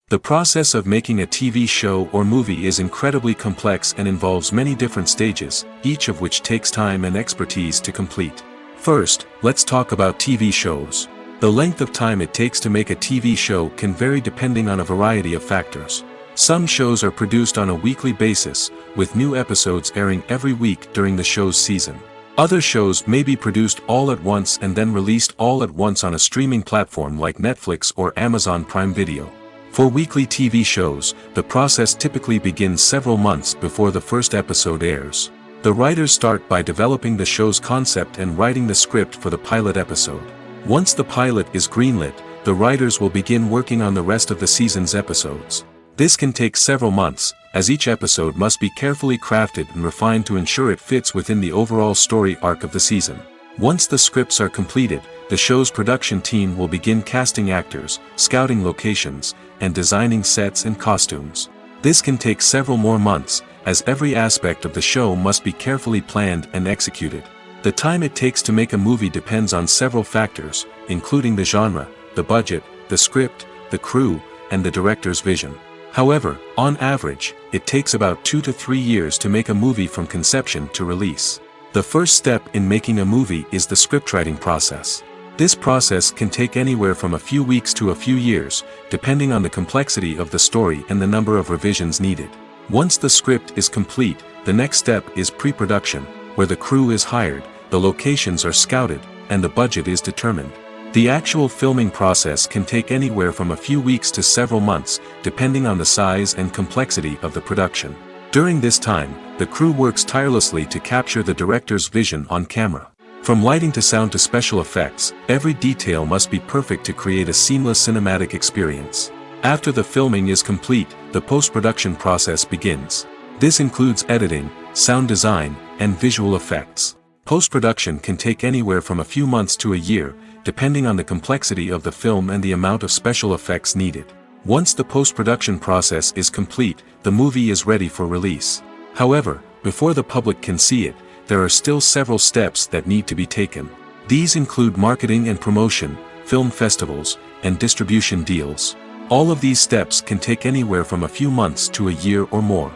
The process of making a TV show or movie is incredibly complex and involves many different stages, each of which takes time and expertise to complete. First, let's talk about TV shows. The length of time it takes to make a TV show can vary depending on a variety of factors. Some shows are produced on a weekly basis, with new episodes airing every week during the show's season. Other shows may be produced all at once and then released all at once on a streaming platform like Netflix or Amazon Prime Video. For weekly TV shows, the process typically begins several months before the first episode airs. The writers start by developing the show's concept and writing the script for the pilot episode. Once the pilot is greenlit, the writers will begin working on the rest of the season's episodes. This can take several months, as each episode must be carefully crafted and refined to ensure it fits within the overall story arc of the season. Once the scripts are completed, the show's production team will begin casting actors, scouting locations, and designing sets and costumes. This can take several more months, as every aspect of the show must be carefully planned and executed. The time it takes to make a movie depends on several factors, including the genre, the budget, the script, the crew, and the director's vision. However, on average, it takes about 2 to 3 years to make a movie from conception to release. The first step in making a movie is the scriptwriting process. This process can take anywhere from a few weeks to a few years, depending on the complexity of the story and the number of revisions needed. Once the script is complete, the next step is pre-production, where the crew is hired, the locations are scouted, and the budget is determined. The actual filming process can take anywhere from a few weeks to several months, depending on the size and complexity of the production. During this time, the crew works tirelessly to capture the director's vision on camera. From lighting to sound to special effects, every detail must be perfect to create a seamless cinematic experience. After the filming is complete, the post-production process begins. This includes editing, sound design, and visual effects. Post-production can take anywhere from a few months to a year, depending on the complexity of the film and the amount of special effects needed. Once the post-production process is complete, the movie is ready for release. However, before the public can see it, there are still several steps that need to be taken. These include marketing and promotion, film festivals, and distribution deals. All of these steps can take anywhere from a few months to a year or more.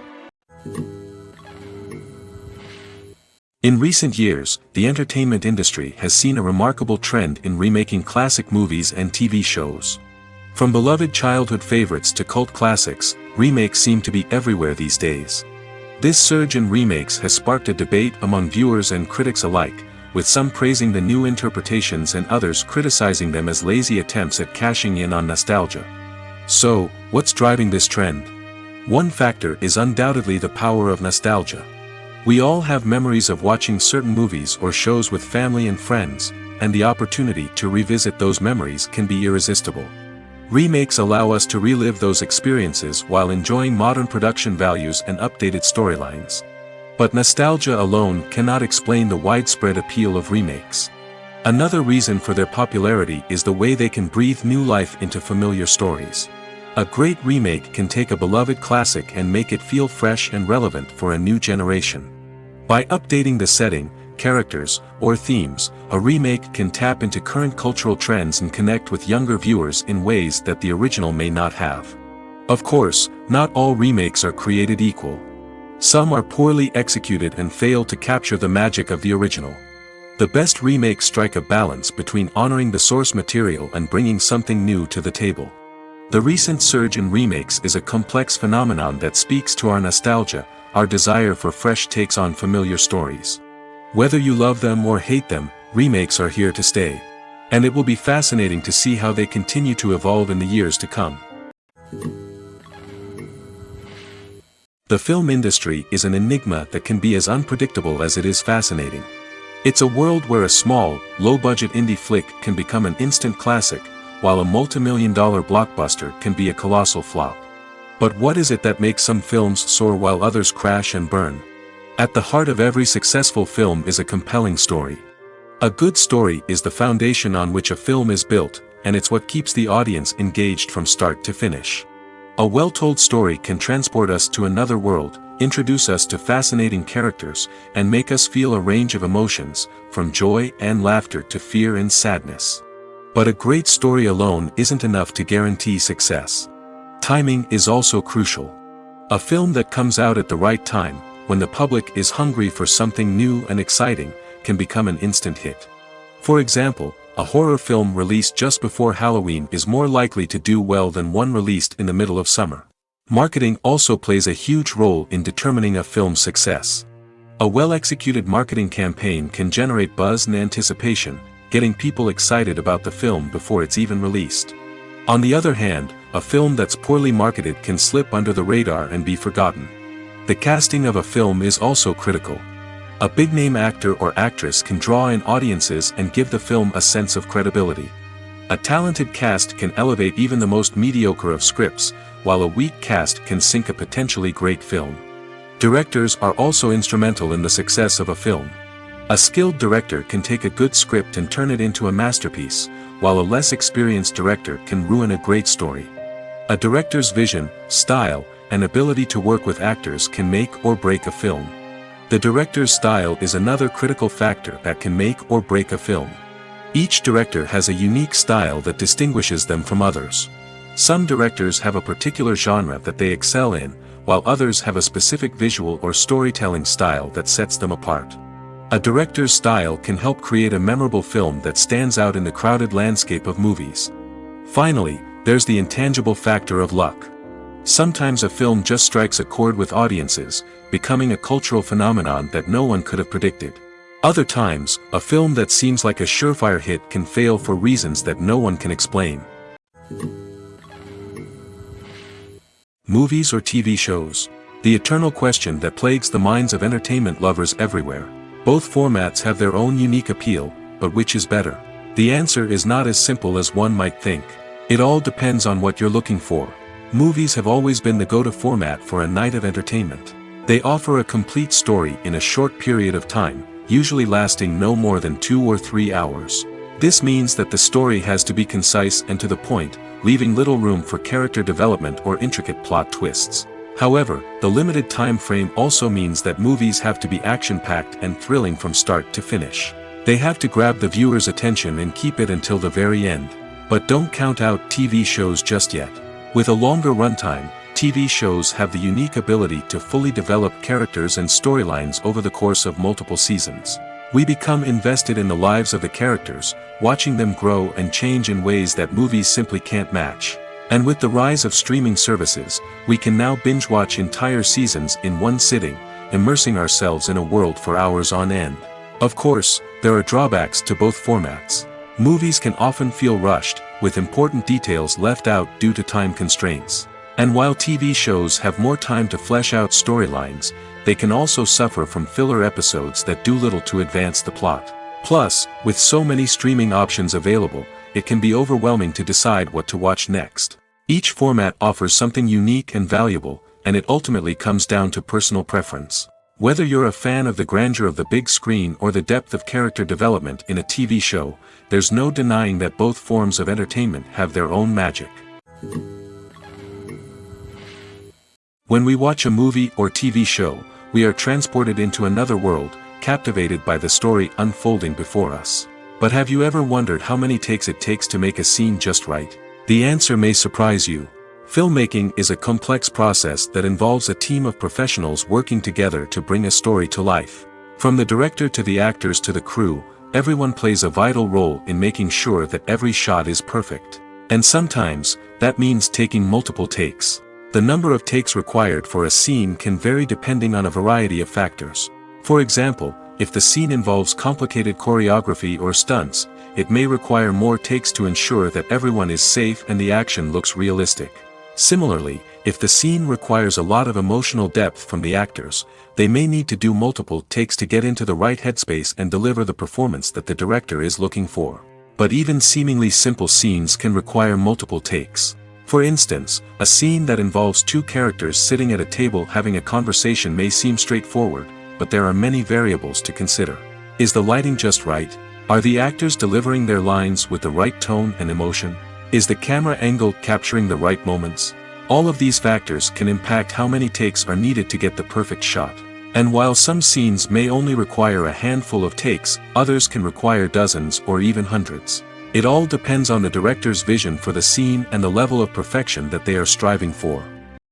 In recent years, the entertainment industry has seen a remarkable trend in remaking classic movies and TV shows. From beloved childhood favorites to cult classics, remakes seem to be everywhere these days. This surge in remakes has sparked a debate among viewers and critics alike, with some praising the new interpretations and others criticizing them as lazy attempts at cashing in on nostalgia. So, what's driving this trend? One factor is undoubtedly the power of nostalgia. We all have memories of watching certain movies or shows with family and friends, and the opportunity to revisit those memories can be irresistible. Remakes allow us to relive those experiences while enjoying modern production values and updated storylines. But nostalgia alone cannot explain the widespread appeal of remakes. Another reason for their popularity is the way they can breathe new life into familiar stories. A great remake can take a beloved classic and make it feel fresh and relevant for a new generation. By updating the setting, characters, or themes, a remake can tap into current cultural trends and connect with younger viewers in ways that the original may not have. Of course, not all remakes are created equal. Some are poorly executed and fail to capture the magic of the original. The best remakes strike a balance between honoring the source material and bringing something new to the table. The recent surge in remakes is a complex phenomenon that speaks to our nostalgia, our desire for fresh takes on familiar stories. Whether you love them or hate them, remakes are here to stay. And it will be fascinating to see how they continue to evolve in the years to come. The film industry is an enigma that can be as unpredictable as it is fascinating. It's a world where a small, low-budget indie flick can become an instant classic, while a multi-million-dollar blockbuster can be a colossal flop. But what is it that makes some films soar while others crash and burn? At the heart of every successful film is a compelling story. A good story is the foundation on which a film is built, and it's what keeps the audience engaged from start to finish. A well-told story can transport us to another world, introduce us to fascinating characters, and make us feel a range of emotions, from joy and laughter to fear and sadness. But a great story alone isn't enough to guarantee success. Timing is also crucial. A film that comes out at the right time, when the public is hungry for something new and exciting, can become an instant hit. For example, a horror film released just before Halloween is more likely to do well than one released in the middle of summer. Marketing also plays a huge role in determining a film's success. A well-executed marketing campaign can generate buzz and anticipation, getting people excited about the film before it's even released. On the other hand, a film that's poorly marketed can slip under the radar and be forgotten. The casting of a film is also critical. A big-name actor or actress can draw in audiences and give the film a sense of credibility. A talented cast can elevate even the most mediocre of scripts, while a weak cast can sink a potentially great film. Directors are also instrumental in the success of a film. A skilled director can take a good script and turn it into a masterpiece, while a less experienced director can ruin a great story. A director's vision, style, and ability to work with actors can make or break a film. The director's style is another critical factor that can make or break a film. Each director has a unique style that distinguishes them from others. Some directors have a particular genre that they excel in, while others have a specific visual or storytelling style that sets them apart. A director's style can help create a memorable film that stands out in the crowded landscape of movies. Finally, there's the intangible factor of luck. Sometimes a film just strikes a chord with audiences, becoming a cultural phenomenon that no one could have predicted. Other times, a film that seems like a surefire hit can fail for reasons that no one can explain. Movies or TV shows? The eternal question that plagues the minds of entertainment lovers everywhere. Both formats have their own unique appeal, but which is better? The answer is not as simple as one might think. It all depends on what you're looking for. Movies have always been the go-to format for a night of entertainment. They offer a complete story in a short period of time, usually lasting no more than 2 or 3 hours. This means that the story has to be concise and to the point, leaving little room for character development or intricate plot twists. However, the limited time frame also means that movies have to be action-packed and thrilling from start to finish. They have to grab the viewer's attention and keep it until the very end. But don't count out TV shows just yet. With a longer runtime, TV shows have the unique ability to fully develop characters and storylines over the course of multiple seasons. We become invested in the lives of the characters, watching them grow and change in ways that movies simply can't match. And with the rise of streaming services, we can now binge-watch entire seasons in one sitting, immersing ourselves in a world for hours on end. Of course, there are drawbacks to both formats. Movies can often feel rushed, with important details left out due to time constraints. And while TV shows have more time to flesh out storylines, they can also suffer from filler episodes that do little to advance the plot. Plus, with so many streaming options available, it can be overwhelming to decide what to watch next. Each format offers something unique and valuable, and it ultimately comes down to personal preference. Whether you're a fan of the grandeur of the big screen or the depth of character development in a TV show, there's no denying that both forms of entertainment have their own magic. When we watch a movie or TV show, we are transported into another world, captivated by the story unfolding before us. But have you ever wondered how many takes it takes to make a scene just right? The answer may surprise you. Filmmaking is a complex process that involves a team of professionals working together to bring a story to life. From the director to the actors to the crew, everyone plays a vital role in making sure that every shot is perfect. And sometimes, that means taking multiple takes. The number of takes required for a scene can vary depending on a variety of factors. For example, if the scene involves complicated choreography or stunts, it may require more takes to ensure that everyone is safe and the action looks realistic. Similarly, if the scene requires a lot of emotional depth from the actors, they may need to do multiple takes to get into the right headspace and deliver the performance that the director is looking for. But even seemingly simple scenes can require multiple takes. For instance, a scene that involves 2 characters sitting at a table having a conversation may seem straightforward, but there are many variables to consider. Is the lighting just right? Are the actors delivering their lines with the right tone and emotion? Is the camera angle capturing the right moments? All of these factors can impact how many takes are needed to get the perfect shot. And while some scenes may only require a handful of takes, others can require dozens or even hundreds. It all depends on the director's vision for the scene and the level of perfection that they are striving for.